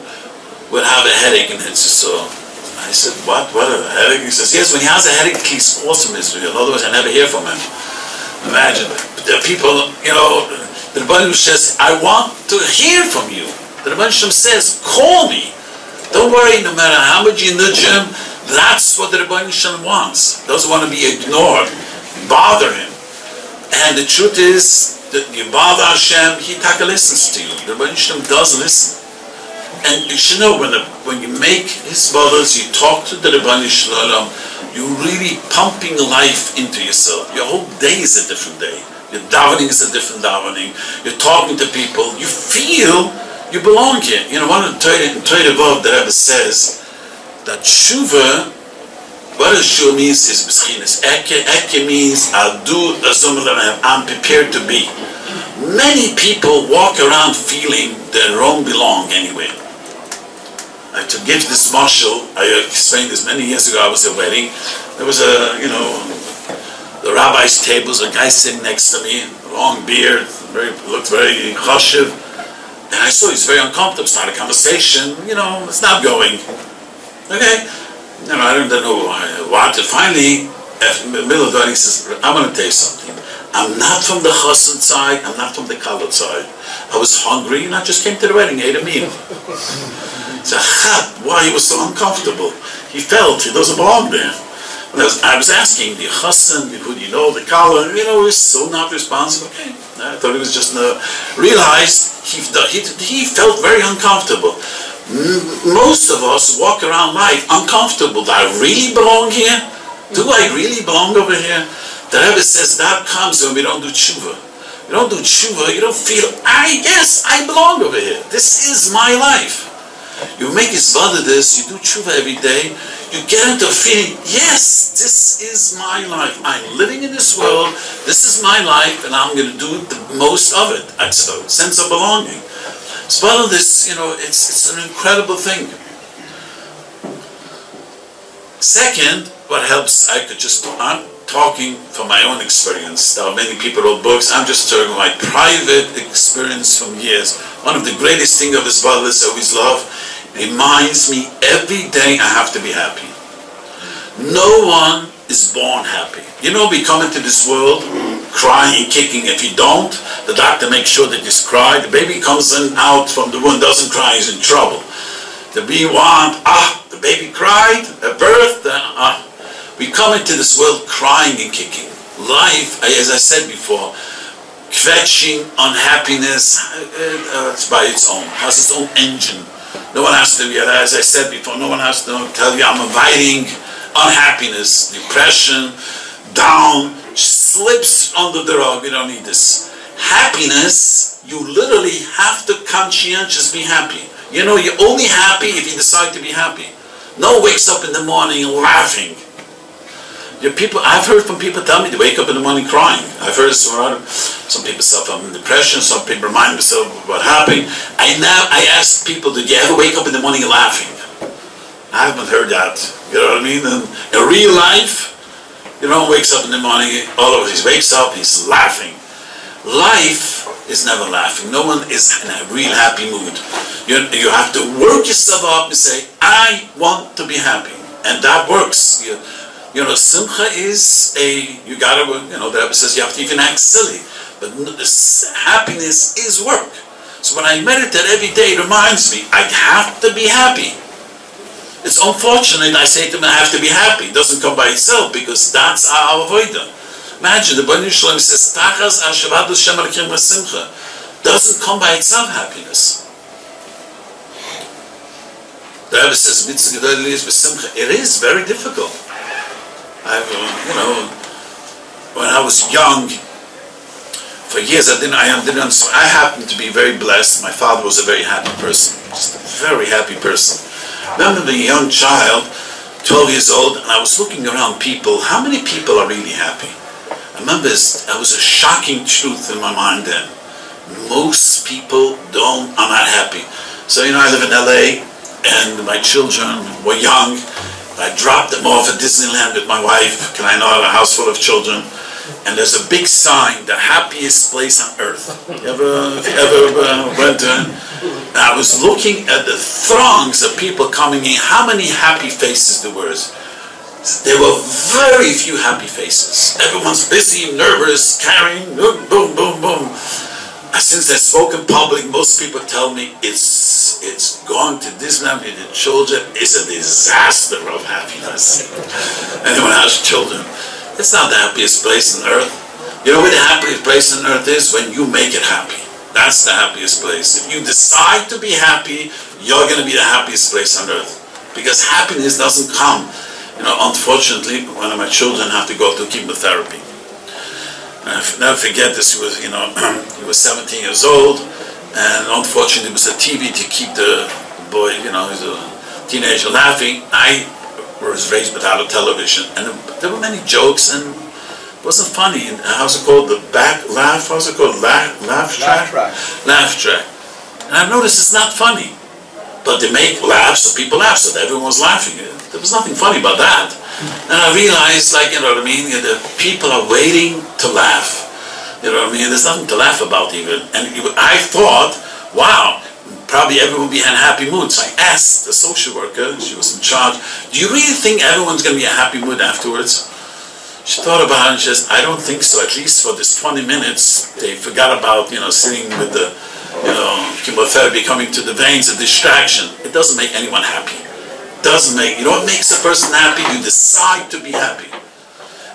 would have a headache in Hitzisor. I said, what a headache? He says, yes, when he has a headache, he's awesome Israel, otherwise I never hear from him. Imagine, the people, you know, the Rebbeinu says, I want to hear from you. The Rebbeinu says, call me. Don't worry, no matter how much you nudge him, that's what the Rebbeinu wants. Doesn't want to be ignored. bother him. And the truth is that you bother Hashem, He taka listens to you. The Rebbeinu Shalom does listen. And you should know, when you make His brothers, you talk to the Rebbeinu Shalom, you're really pumping life into yourself. Your whole day is a different day. Your davening is a different davening. You're talking to people. You feel you belong here. You know, one of the Torah Vov, the Rebbe says that tshuva, what does tshuva means is b'schinas. Eke means I'll do I'm prepared to be. Many people walk around feeling they don't belong anywhere. I have to give this marshal, I explained this many years ago, I was at a wedding. There was the rabbi's tables, a guy sitting next to me, long beard, looked very chashiv. And I saw he's very uncomfortable, started a conversation, it's not going. Okay? I don't know what. Finally, in the middle of the wedding, he says, I'm going to tell you something. I'm not from the chassan side, I'm not from the kalot side. I was hungry and I just came to the wedding, ate a meal. So, why he was so uncomfortable? He felt he doesn't belong there. I was asking the chassan, who do you know, the kalot, he's so not responsible. Okay. I thought he was just realized he felt very uncomfortable. Most of us walk around life uncomfortable. Do I really belong here? Do I really belong over here? The Rebbe says that comes when we don't do tshuva. You don't do tshuva, you don't feel, yes, I belong over here. This is my life. You make Yisvada this, you do tshuva every day, you get into a feeling, yes, this is my life. I'm living in this world, this is my life, and I'm going to do the most of it. That's a sense of belonging. So part of this, it's an incredible thing. Second, what helps, I'm talking from my own experience. There are many people who wrote books. I'm just talking my private experience from years. One of the greatest things of His brothers I always love, reminds me every day I have to be happy. No one is born happy. We come into this world crying, kicking. If you don't, the doctor makes sure that you cry. The baby comes out from the womb, doesn't cry, he's in trouble. The baby cried at birth, we come into this world crying and kicking. Life, as I said before, kvetching, unhappiness, it's by its own, has its own engine. No one has to, as I said before, no one has to tell you I'm inviting unhappiness, depression, down, slips under the rug. We don't need this. Happiness, you literally have to conscientiously be happy. You're only happy if you decide to be happy. No one wakes up in the morning laughing. I've heard from people tell me they wake up in the morning crying. I've heard some people suffer from depression, some people remind themselves of what happened. I ask people, did you ever wake up in the morning laughing? I haven't heard that. You know what I mean? In real life, wakes up in the morning, all of it, he wakes up, he's laughing. Life is never laughing. No one is in a real happy mood. You have to work yourself up and say, I want to be happy. And that works. Simcha is you gotta, the Rebbe says you have to even act silly. But happiness is work. So when I meditate every day, it reminds me, I have to be happy. It's unfortunate I say to him, I have to be happy. It doesn't come by itself because that's our avodah. Imagine, the Breslov says, Tachas Ashavadus Shem Aleichem Simcha. Doesn't come by itself, happiness. The Rebbe says, Mitzvah Gedol is Simcha. It is very difficult. When I was young, for years I happened to be very blessed. My father was a very happy person, just a very happy person. I remember being a young child, 12 years old, and I was looking around people. How many people are really happy? I remember that was a shocking truth in my mind then. Most people are not happy. So I live in LA, and my children were young. I dropped them off at Disneyland with my wife. I have a house full of children. And there's a big sign, the happiest place on earth. If you ever went to it? And I was looking at the throngs of people coming in. How many happy faces there were? There were very few happy faces. Everyone's busy, nervous, carrying, boom, boom, boom, boom. Since I spoke in public, most people tell me it's going to Disneyland with the children is a disaster of happiness. Anyone has children? It's not the happiest place on earth. You know where the happiest place on earth is? When you make it happy. That's the happiest place. If you decide to be happy, you're going to be the happiest place on earth. Because happiness doesn't come. You know, unfortunately, one of my children have to go through chemotherapy. And I'll never forget this. He was, he was 17 years old, and unfortunately, it was a TV to keep the boy, he's a teenager, laughing. I was raised without a television, and there were many jokes, and it wasn't funny. How's it called? The back laugh? How's it called? Laugh track? Laugh track. And I noticed it's not funny. But they make laughs, so people laugh, so everyone was laughing. There was nothing funny about that. And I realized, the people are waiting to laugh. You know what I mean? There's nothing to laugh about even. And I thought, wow, probably everyone will be in a happy mood. So I asked the social worker, she was in charge, do you really think everyone's going to be in a happy mood afterwards? She thought about it and she says, I don't think so. At least for this 20 minutes, they forgot about, sitting with the chemotherapy coming to the veins, a distraction. It doesn't make anyone happy. You know what makes a person happy? You decide to be happy.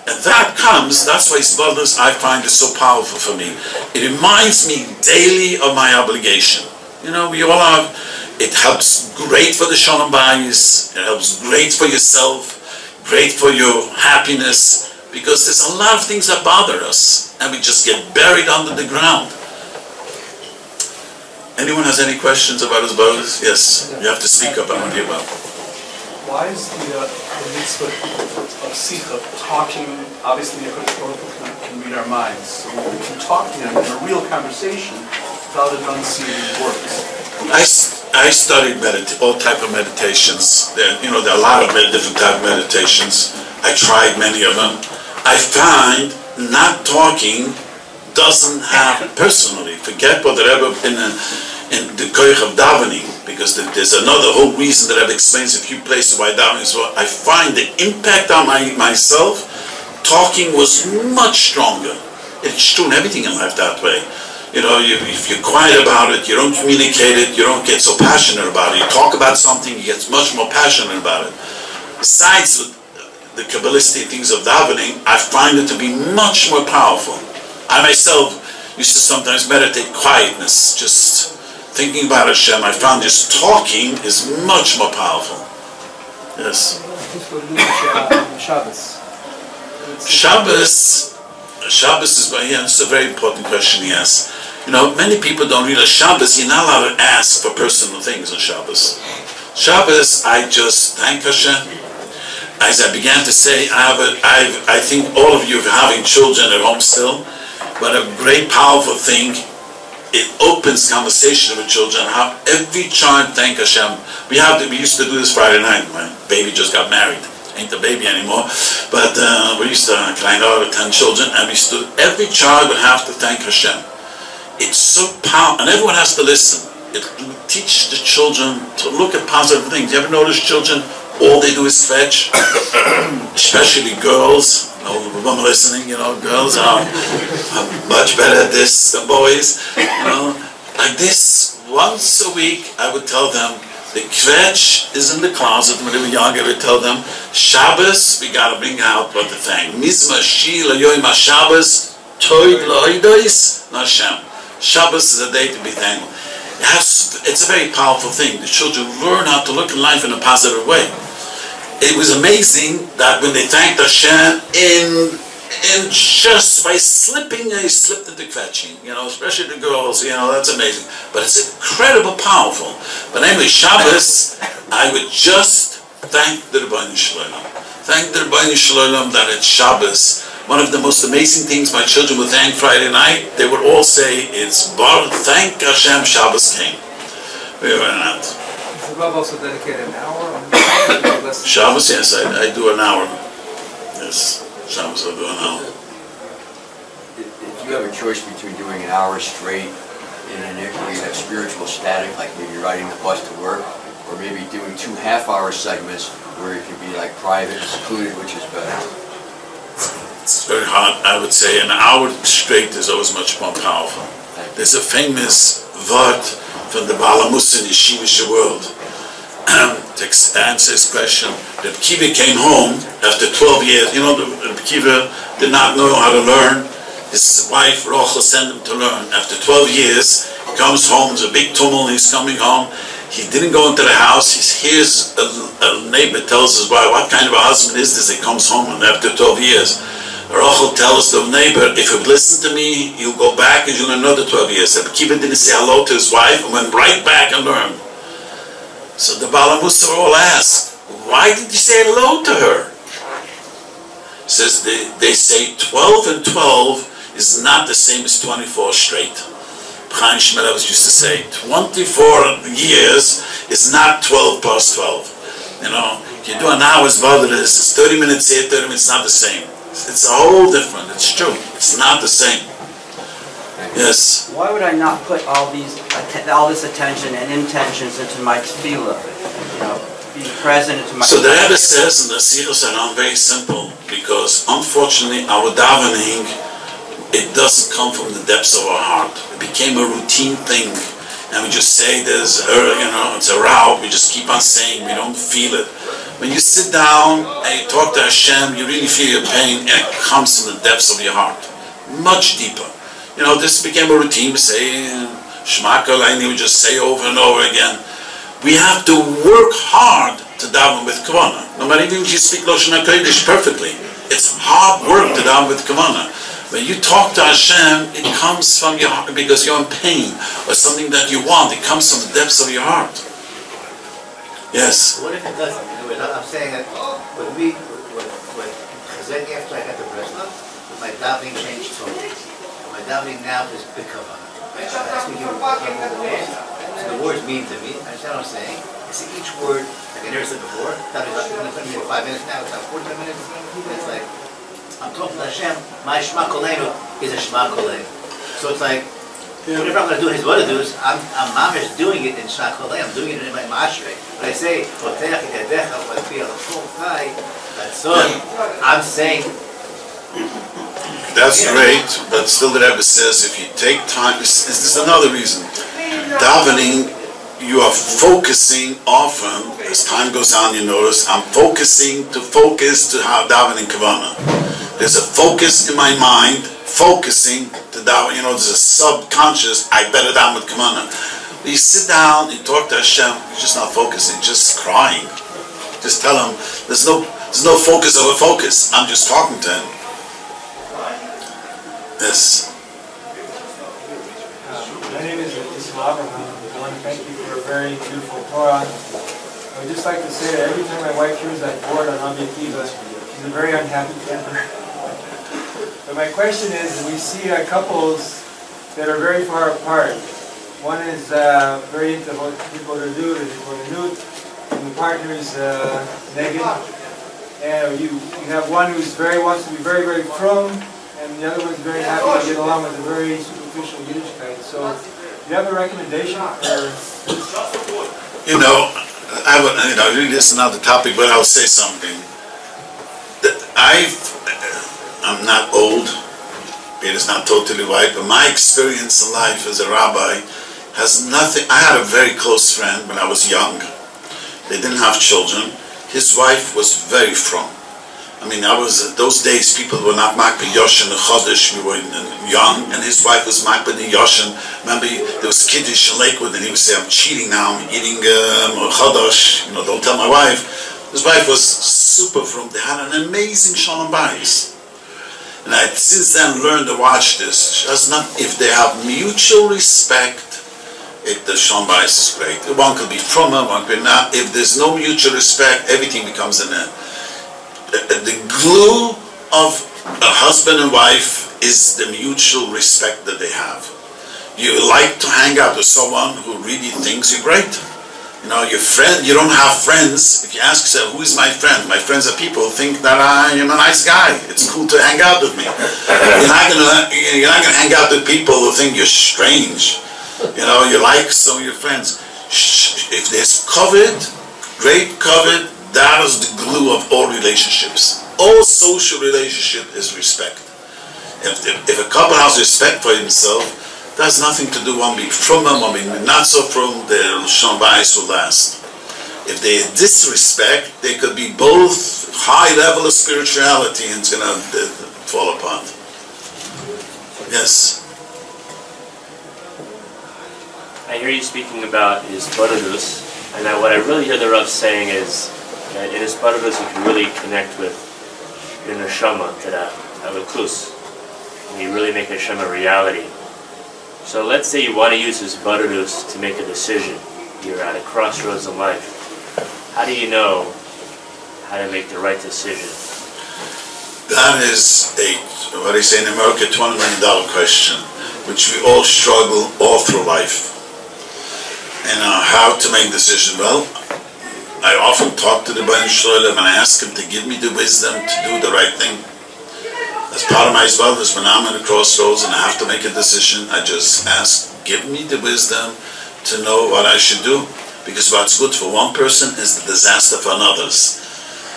And that's why Svaldos I find is so powerful for me. It reminds me daily of my obligation. We all have, it helps great for the Shalom Bayis, it helps great for yourself, great for your happiness, because there's a lot of things that bother us, and we just get buried under the ground. Anyone has any questions about his brothers? Yes, you have to speak up. I want to hear about. Why is the mitzvah of Sikha talking? Obviously, the Kodesh can read our minds, so we can talk to him in a real conversation without enunciating words. I studied all type of meditations. There are a lot of different type of meditations. I tried many of them. I find not talking doesn't have personally. Forget what the Rebbe in the koich of davening, because there's another whole reason that Rebbe explains a few places why davening is well. I find the impact on myself, talking was much stronger. It's true in everything in life that way. If you're quiet about it, you don't communicate it, you don't get so passionate about it. You talk about something, you get much more passionate about it. Besides the Kabbalistic things of davening, I find it to be much more powerful. I myself used to sometimes meditate quietness, just thinking about Hashem. I found just talking is much more powerful. Yes. Shabbos is, it's a very important question he asks. Many people don't realize Shabbos, you're not allowed to ask for personal things on Shabbos. Shabbos, I just thank Hashem. As I began to say, I think all of you are having children at home still. But a great powerful thing, it opens conversation with children, how every child thank Hashem. We used to do this Friday night. My baby just got married. Ain't a baby anymore. But we used to climb out with 10 children, and every child would have to thank Hashem. It's so powerful, and everyone has to listen. It teaches the children to look at positive things. You ever notice children, all they do is fetch? Especially girls. Women listening, girls are much better at this than boys. Like this, once a week, I would tell them, the kvetch is in the closet. When they were young, I would tell them, Shabbos, we got to bring out what to thank. Mizma Shila Yoim HaShabbos, Toid Loidois Nashem. Shabbos is a day to be thankful. It's a very powerful thing. The children learn how to look at life in a positive way. It was amazing that when they thanked Hashem, in just by slipping, they slipped into kvetching, especially the girls, that's amazing. But it's incredible powerful. But anyway, Shabbos, I would just thank the Rebbeinu Shalom. Thank the Rebbeinu Shalom that it's Shabbos. One of the most amazing things my children would thank Friday night, they would all say, it's Bar, thank Hashem, Shabbos came. We were not. Does the Rav also dedicate an hour on Shabbos? Yes, I do an hour. Yes, Shabbos I do an hour. If you have a choice between doing an hour straight in an area where you have spiritual static, like maybe riding the bus to work, or maybe doing 2 half-hour segments where it could be like private and secluded, which is better? It's very hard. I would say an hour straight is always much more powerful. There's a famous word from the Baal HaMussar in the Yeshivish world. to answer his question. Reb Kiva came home after 12 years. You know, Reb Kiva did not know how to learn. His wife, Rachel, sent him to learn. After 12 years, he comes home, there's a big tumult, he's coming home. He didn't go into the house. He hears a neighbor tells his wife, what kind of a husband is this? He comes home and after 12 years. Rachel tells the neighbor, if you listen to me, you'll go back and you'll another 12 years. Reb Kiva didn't say hello to his wife and went right back and learned. So the Bala Musa all asked, why did you say hello to her? He says, they say 12 and 12 is not the same as 24 straight. Chaim Shmulevitz used to say, 24 years is not 12 plus 12. You know, if you do an hour's Bavadis, it's 30 minutes here, 30 minutes, not the same. It's a whole different, it's true. It's not the same. Yes? Why would I not put all this attention and intentions into my tefillah? You know, being present into my... So the Rebbe says in the Sichos Aram, very simple, because unfortunately our davening, it doesn't come from the depths of our heart. It became a routine thing. And we just say there's, it's a route, we just keep on saying, we don't feel it. When you sit down and you talk to Hashem, you really feel your pain, and it comes from the depths of your heart. Much deeper. You know, this became a routine. We say, Shema Kollel, we just say over and over again. We have to work hard to daven with kavanah. No matter even if you speak Lashon HaKodesh perfectly, it's hard work to daven with kavanah. When you talk to Hashem, it comes from your heart because you're in pain or something that you want. It comes from the depths of your heart. Yes? What if it doesn't? I'm saying that with me, after I got the Breslov, my davening changed totally. My davening now is big kavanah. So the words mean to me. I understand what I'm saying. I see each word, like I never said before. That is going to be 5 minutes now. It's not 45 minutes. It's like, I'm talking to Hashem, my Shema Kollel is a Shema Kollel. So it's like, whatever I'm going to do his what to do is, I'm mamish doing it in Shema Kollel, I'm doing it in my Mashrei. When I say, I'm saying... That's great, but still the Rebbe says, if you take time, this is another reason. Davening, you are focusing often, as time goes on you notice, I'm focusing to how davening kavanah. There's a focus in my mind, focusing to daven. You know, there's a subconscious, I better daven with kavanah. You sit down, you talk to Hashem, you're just not focusing, just crying. Just tell him, there's no focus over focus. I'm just talking to him. Yes. My name is Rav Elchonon. I want to thank you for a very beautiful Torah. I would just like to say that every time my wife hears that word on Rabbi Akiva, she's a very unhappy temper. But my question is, we see couples that are very far apart. One is very into what people are doing, and the partner is negative. And you have one who's wants to be very, very frum, and the other one's very happy to get along with a very superficial Yiddishkeit. So, do you have a recommendation for this? You know, really this is not the topic, but I'll say something. I'm not old, it is not totally right, but my experience in life as a rabbi has nothing. I had a very close friend when I was young. They didn't have children. His wife was very frum. I mean, those days people were not makbid Yoshin and Chodesh, we were young, and his wife was makbid the Yoshin. Remember, there was Kiddush in Lakewood, and he would say, I'm cheating now, I'm eating Chodesh, don't tell my wife. His wife was super frum. They had an amazing Shalom Bayis. And I since then learned to watch this. If they have mutual respect, the Shalom Bayis is great. One could be from him, one could not. If there's no mutual respect, everything becomes an end. The glue of a husband and wife is the mutual respect that they have. You like to hang out with someone who really thinks you're great. Your friend, you don't have friends. If you ask yourself, who is my friend? My friends are people who think that I am a nice guy. It's cool to hang out with me. You're not gonna hang out with people who think you're strange. You like some of your friends. If there's covet, great covet, that is the glue of all relationships. All social relationship is respect. If a couple has respect for himself, that has nothing to do one being from them, one being not so from, the Shalom Bayis will last. if they disrespect, they could be both high level of spirituality and it's going to fall apart. Yes. I hear you speaking about his Bodhidus, and what I really hear the Rav saying is that in his Bodhidus you can really connect with your neshama to that Elokus, and you really make Hashem a reality. So let's say you want to use his Bodhidus to make a decision. You're at a crossroads in life. How do you know how to make the right decision? That is what they say in America, $20 million question, which we all struggle all through life. And how to make a decision. Well, I often talk to the Baal Sholem and I ask him to give me the wisdom to do the right thing. As part of my Zvaldas, when I'm at a crossroads and I have to make a decision, I just ask, give me the wisdom to know what I should do. Because what's good for one person is the disaster for others.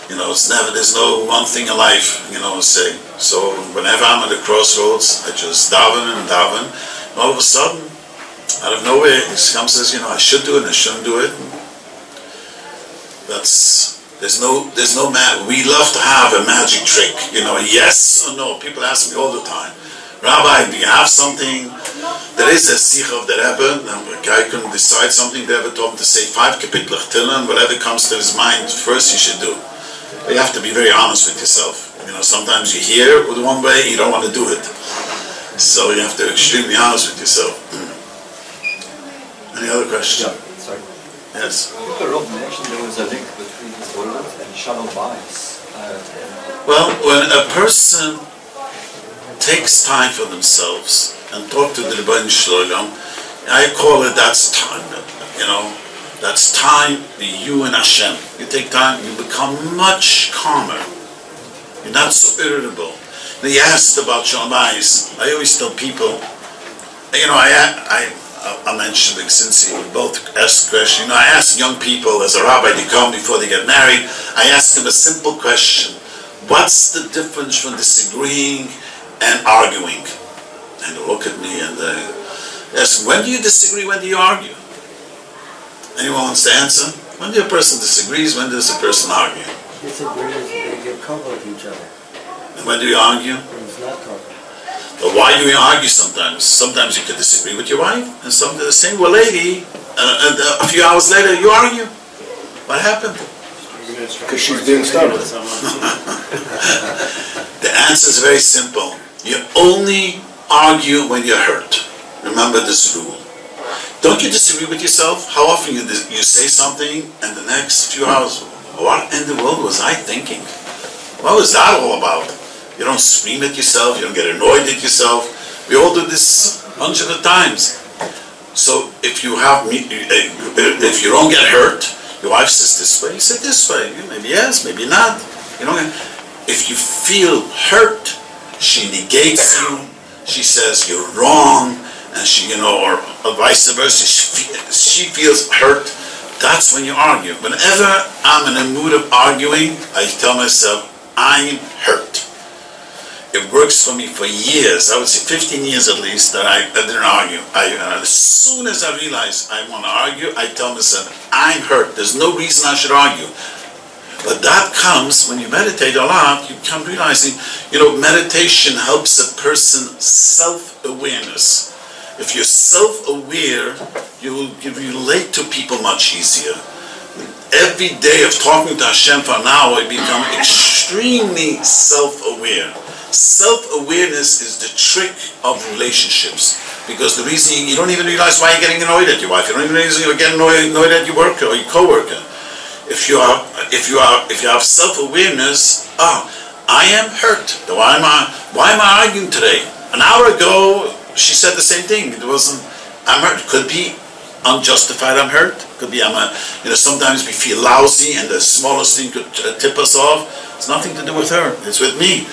You know, there's no one thing in life, say. So whenever I'm at a crossroads, I just daven and daven. And all of a sudden, out of nowhere, he comes and says, I should do it and I shouldn't do it. There's no we love to have a magic trick, a yes or no. People ask me all the time, Rabbi, do you have something? There is a sikh of the Rebbe, and a guy couldn't decide something. The Rebbe told him to say 5 kapitel Tehillim, whatever comes to his mind first you should do. But you have to be very honest with yourself. Sometimes you hear it one way, you don't want to do it. So you have to be extremely honest with yourself. Any other question? Yeah, sorry. Yes. I think the Rav mentioned there was a link between Zolot and Shalom Bayis. Well, when a person takes time for themselves and talk to the Rebbeinu Shlom, I call it that's time. That's time with you and Hashem. You take time, you become much calmer. You're not so irritable. Now, you asked about Shalom Bayis. I always tell people, I mentioned it since we both asked the question. I ask young people as a rabbi, they come before they get married, I ask them a simple question. What's the difference from disagreeing and arguing? And they look at me and they ask, when do you disagree, when do you argue? Anyone wants to answer? When do a person disagrees, when does a person argue? Disagree is they get covered with each other. And when do you argue? It's not covered. But why do you argue sometimes? Sometimes you can disagree with your wife, and sometimes the same lady, and a few hours later you argue. What happened? Because she's being stubborn. The answer is very simple. You only argue when you're hurt. Remember this rule. Don't you disagree with yourself? How often you say something, and the next few hours, what in the world was I thinking? What was that all about? You don't scream at yourself, you don't get annoyed at yourself. We all do this hundreds of times. So if you don't get hurt, your wife says this way, you say this way. Maybe yes, maybe not. If you feel hurt, she negates you. She says you're wrong, and or vice versa. She feels hurt. That's when you argue. Whenever I'm in a mood of arguing, I tell myself, I'm hurt. It works for me for years. I would say 15 years at least that I didn't argue. As soon as I realize I want to argue, I tell myself, I'm hurt. There's no reason I should argue. But that comes when you meditate a lot, you come realizing, meditation helps a person self-awareness. If you're self-aware, you relate to people much easier. Every day of talking to Hashem for an hour, you become extremely self-aware. Self-awareness is the trick of relationships, because the reason you don't even realize why you're getting annoyed at your wife, you don't even realize you're getting annoyed at your worker or your co-worker. If you have self-awareness, I am hurt. Why am I arguing today? An hour ago she said the same thing. I'm hurt. Could be unjustified. I'm hurt. Could be sometimes we feel lousy and the smallest thing could tip us off. It's nothing to do with her. It's with me.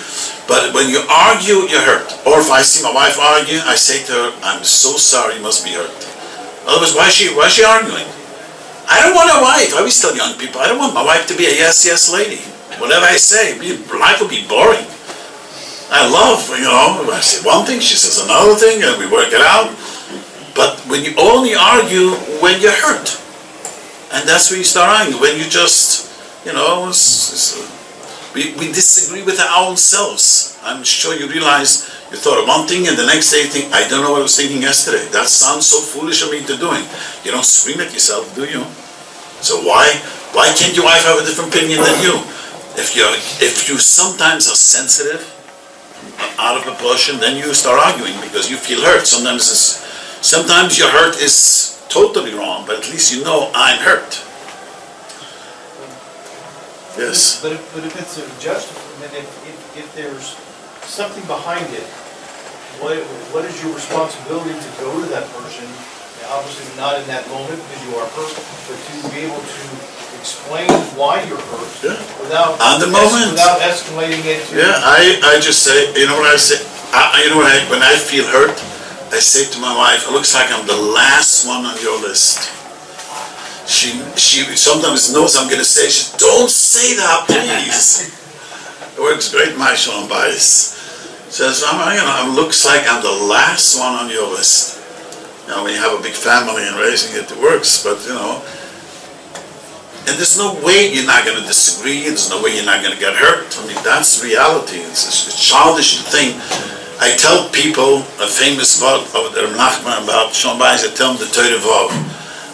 But when you argue, you're hurt. Or if I see my wife argue, I say to her, I'm so sorry, you must be hurt. Otherwise, why is she arguing? I don't want a wife. I always tell young people, I don't want my wife to be a yes lady. Whatever I say, life will be boring. I love, I say one thing, she says another thing, and we work it out. But when you only argue when you're hurt, And that's where you start arguing. When you just, we disagree with our own selves. I'm sure you realize you thought of one thing and the next day you think, I don't know what I was thinking yesterday. That sounds so foolish of me to doing. You don't scream at yourself, do you? So why can't your wife have a different opinion than you? If you sometimes are sensitive, out of proportion, then you start arguing because you feel hurt. Sometimes your hurt is totally wrong, but at least you know I'm hurt. Yes. But if it's a if there's something behind it, what is your responsibility to go to that person? Obviously not in that moment because you are hurt, but to be able to explain why you're hurt without escalating it to... Yeah, I just say, you know what I say? When I feel hurt, I say to my wife, it looks like I'm the last one on your list. She sometimes knows I'm going to say, she don't say that, please. It works great, my Shalom Bayis. Says, looks like I'm the last one on your list. When you have a big family and raising it works, but and there's no way you're not going to disagree, there's no way you're not going to get hurt. I mean, that's reality. It's childish thing. I tell people a famous word of the Nachman about Shalom Bayis, I tell them the Torah Vav.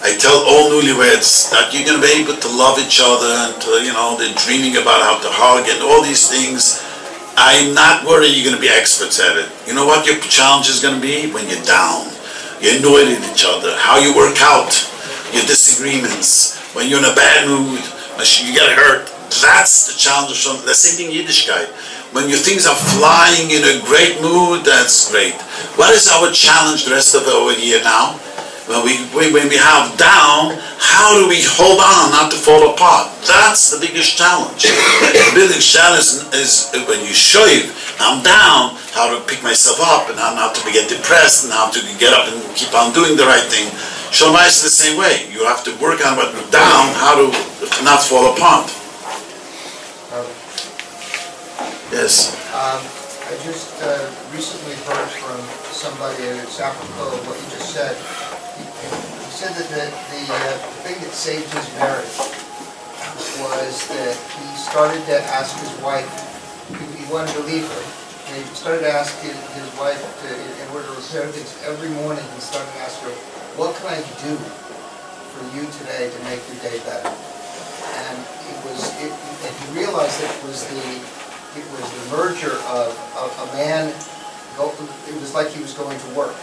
I tell all newlyweds that you're going to be able to love each other and they're dreaming about how to hug and all these things. I'm not worried you're going to be experts at it. You know what your challenge is going to be? When you're down. You're annoyed at each other, how you work out your disagreements, when you're in a bad mood, when you get hurt. That's the challenge of the same thing in Yiddishkeit. When your things are flying in a great mood, that's great. What is our challenge the rest of our year now? When we have down, how do we hold on not to fall apart? That's the biggest challenge. The biggest challenge is when you shave, I'm down, how to pick myself up and how not to get depressed and how to get up and keep on doing the right thing. Shalom Bayis is the same way. You have to work on what you're down, how to not fall apart. Yes. I just recently heard from somebody, and it's apropos of what you just said. He said that the thing that saved his marriage was that he started to ask his wife, he wanted to leave her, and he started to ask his wife in order to repair things every morning. He started to ask her, what can I do for you today to make your day better? And and he realized that it was the merger of a man, it was like he was going to work.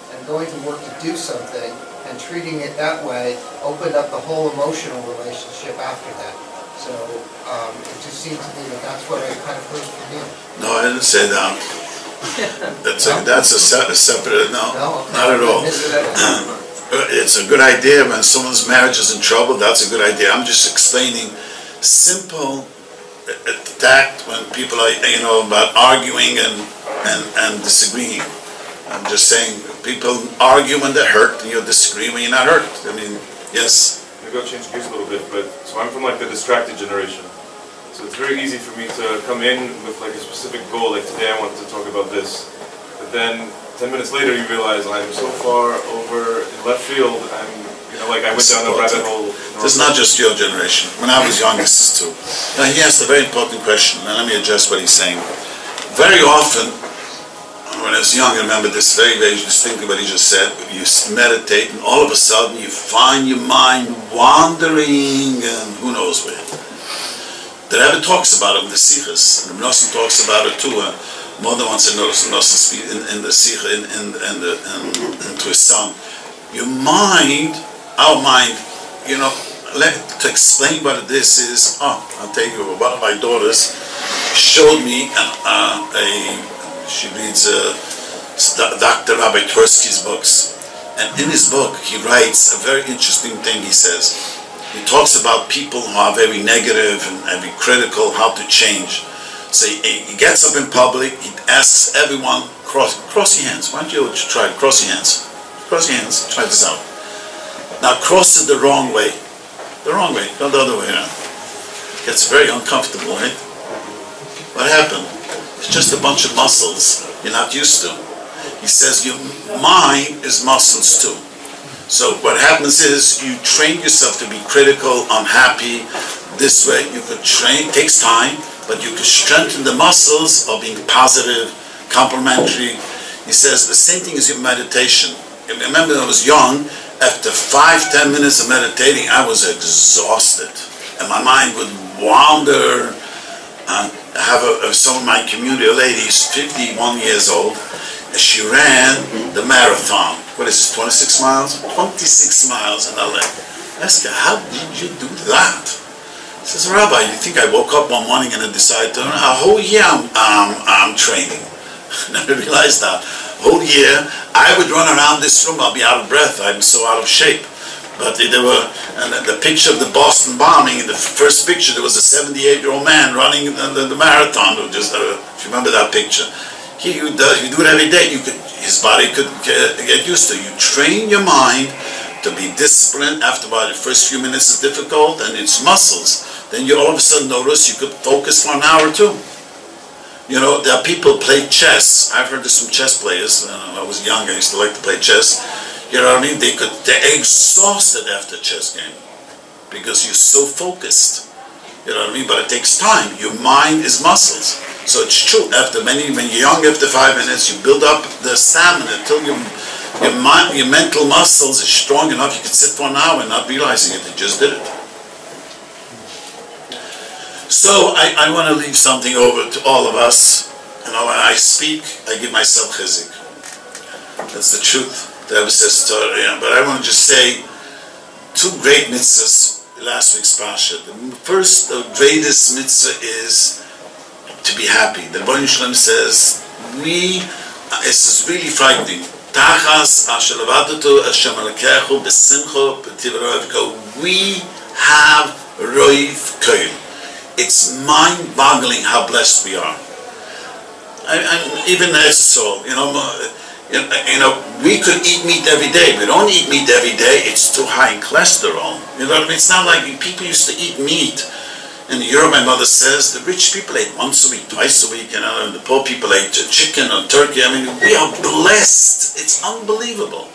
And going to work to do something and treating it that way opened up the whole emotional relationship after that. So it just seemed to me that that's what I kind of heard from you. No, I didn't say that. That's a separate, no, not at all. It's a good idea when someone's marriage is in trouble, that's a good idea. I'm just explaining simple tact when people are, about arguing and disagreeing. I'm just saying, people argue when they're hurt, and you disagree when you're not hurt. I mean, yes? Maybe I'll change gears a little bit, so I'm from the distracted generation. So it's very easy for me to come in with a specific goal, like today I want to talk about this. But then 10 minutes later you realize I'm so far over in left field, I went down a rabbit hole. This is not just your generation. When I was young, this is too. Now, he asked a very important question, and let me address what he's saying. Very often, when I was young, I remember this very, very distinctly what he just said. You meditate, and all of a sudden you find your mind wandering, and who knows where. The Rebbe talks about it in the Sichas, and the Nosson talks about it too. More than once in Nosson speak in the Sicha, to his son. Your mind, our mind, to explain what this is. I'll tell you, one of my daughters showed me she reads Dr. Rabbi Tversky's books, and in his book he writes a very interesting thing. He says, he talks about people who are very negative and very critical, how to change. So he gets up in public, he asks everyone, cross your hands. Why don't you try cross your hands? Cross your hands, try this out. Now cross it the wrong way. The wrong way, not the other way around. It's very uncomfortable, right? What happened? It's just a bunch of muscles you're not used to. He says your mind is muscles too. So what happens is you train yourself to be critical, unhappy. This way you could train, it takes time, but you could strengthen the muscles of being positive, complimentary. He says the same thing as your meditation. I remember when I was young, after 5-10 minutes of meditating, I was exhausted. And my mind would wander. I have some of my community ladies, 51 years old, and she ran the marathon. What is this, 26 miles? 26 miles in LA. I asked her, how did you do that? She says, Rabbi, you think I woke up one morning and I decided to, a whole year I'm training. And I realized that. A whole year, I would run around this room, I'll be out of breath, I'm so out of shape. But there were, and the picture of the Boston bombing, in the first picture, there was a 78-year-old man running the marathon. Just, if you remember that picture. You do it every day. His body could get used to it. You train your mind to be disciplined. After about the first few minutes is difficult, and it's muscles. Then you all of a sudden notice you could focus for an hour or two. You know, there are people who play chess. I've heard this from chess players. When I was young, I used to like to play chess. You know what I mean? They're exhausted after a chess game because you're so focused. You know what I mean? But it takes time. Your mind is muscles. So it's true. When you're young, after 5 minutes, you build up the stamina until your mental muscles is strong enough. You can sit for an hour and not realizing it. You just did it. So I want to leave something over to all of us. You know, when I speak, I give myself chizik. That's the truth. The Rebbe says, but I want to just say 2 great mitzvahs last week's Pasha. The first, the greatest mitzvah is to be happy. The Rebbe Elchonon says, it's really frightening. Tachas asher levadatu Hashem alekechu b'simcha b'tivarav. We have roiv koil. It's mind-boggling how blessed we are. Even as soul, you know, we could eat meat every day. We don't eat meat every day. It's too high in cholesterol. You know what I mean? It's not like people used to eat meat. In Europe, my mother says, the rich people ate once a week, twice a week, you know, and the poor people ate chicken or turkey. I mean, we are blessed. It's unbelievable.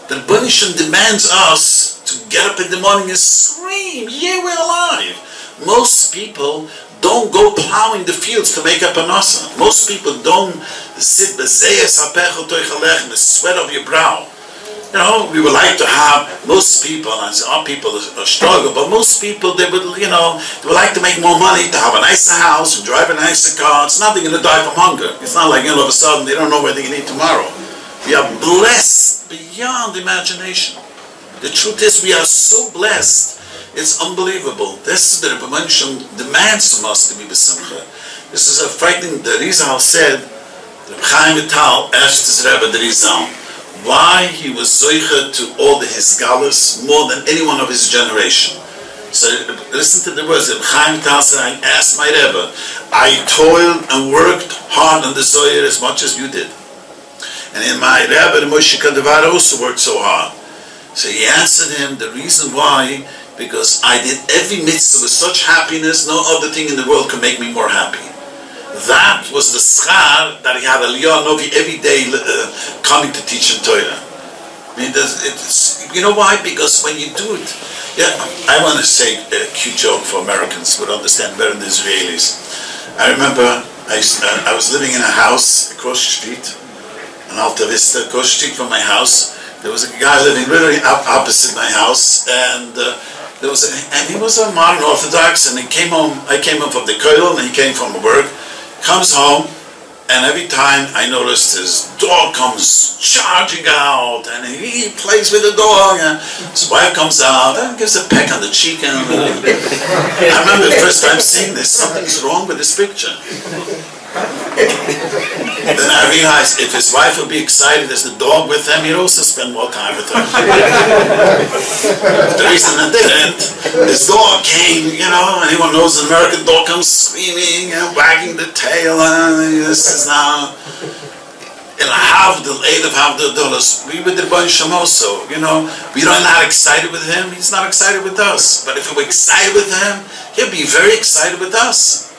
The Rebbe Elchonon demands us to get up in the morning and scream, yeah, we're alive. Most people don't go plowing the fields to make up a nasa. Most people don't sit the sweat of your brow. You know, we would like to have most people, and our people are struggle, but most people, they would like to make more money, to have a nicer house, and drive a nicer car. It's not they're going to die from hunger. It's not like, all of a sudden, they don't know where they're going to eat tomorrow. We are blessed beyond imagination. The truth is, we are so blessed. It's unbelievable. This is the Rebbe Elchonon demands from us to be b'simcha. This is a frightening. The Rizal said, the Chaim Vital asked his Rebbe, the Rizal, why he was zoicha to all the hisgalus more than anyone of his generation. So listen to the words. The Chaim Vital said, I asked my Rebbe, I toiled and worked hard on the Zohar as much as you did. And in my Rebbe, the Moshe Kadevar also worked so hard. So he answered him, the reason why, because I did every mitzvah with such happiness, no other thing in the world could make me more happy. That was the schar that he had Aliyah Novi every day coming to teach him Torah. I mean, you know why? Because when you do it, I want to say a cute joke for Americans who would understand better than the Israelis. I remember I was living in a house across the street, in Alta Vista, across the street from my house. There was a guy living literally opposite my house, and he was a modern Orthodox, and he came home. I came home from the Kollel, and he came from work. Comes home, and every time I noticed his dog comes charging out, and he plays with the dog. And his wife comes out and gives a peck on the cheek. And I remember the first time seeing this. Something's wrong with this picture. Then I realized if his wife would be excited as the dog with him, he'd also spend more time with her. The reason I didn't, his dog came, anyone knows an American dog comes screaming and wagging the tail, and this is now in a Havdil, $8 we were the bunch of also, we are not excited with him, he's not excited with us. But if we're excited with him, he'll be very excited with us.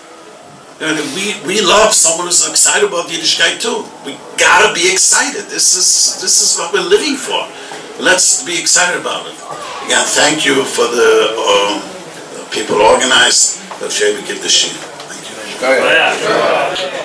We love someone who's excited about Yiddishkeit too. We gotta be excited. This is what we're living for. Let's be excited about it. Again, thank you for the people organized. Let's share we give the shir. Thank you. Oh, yeah.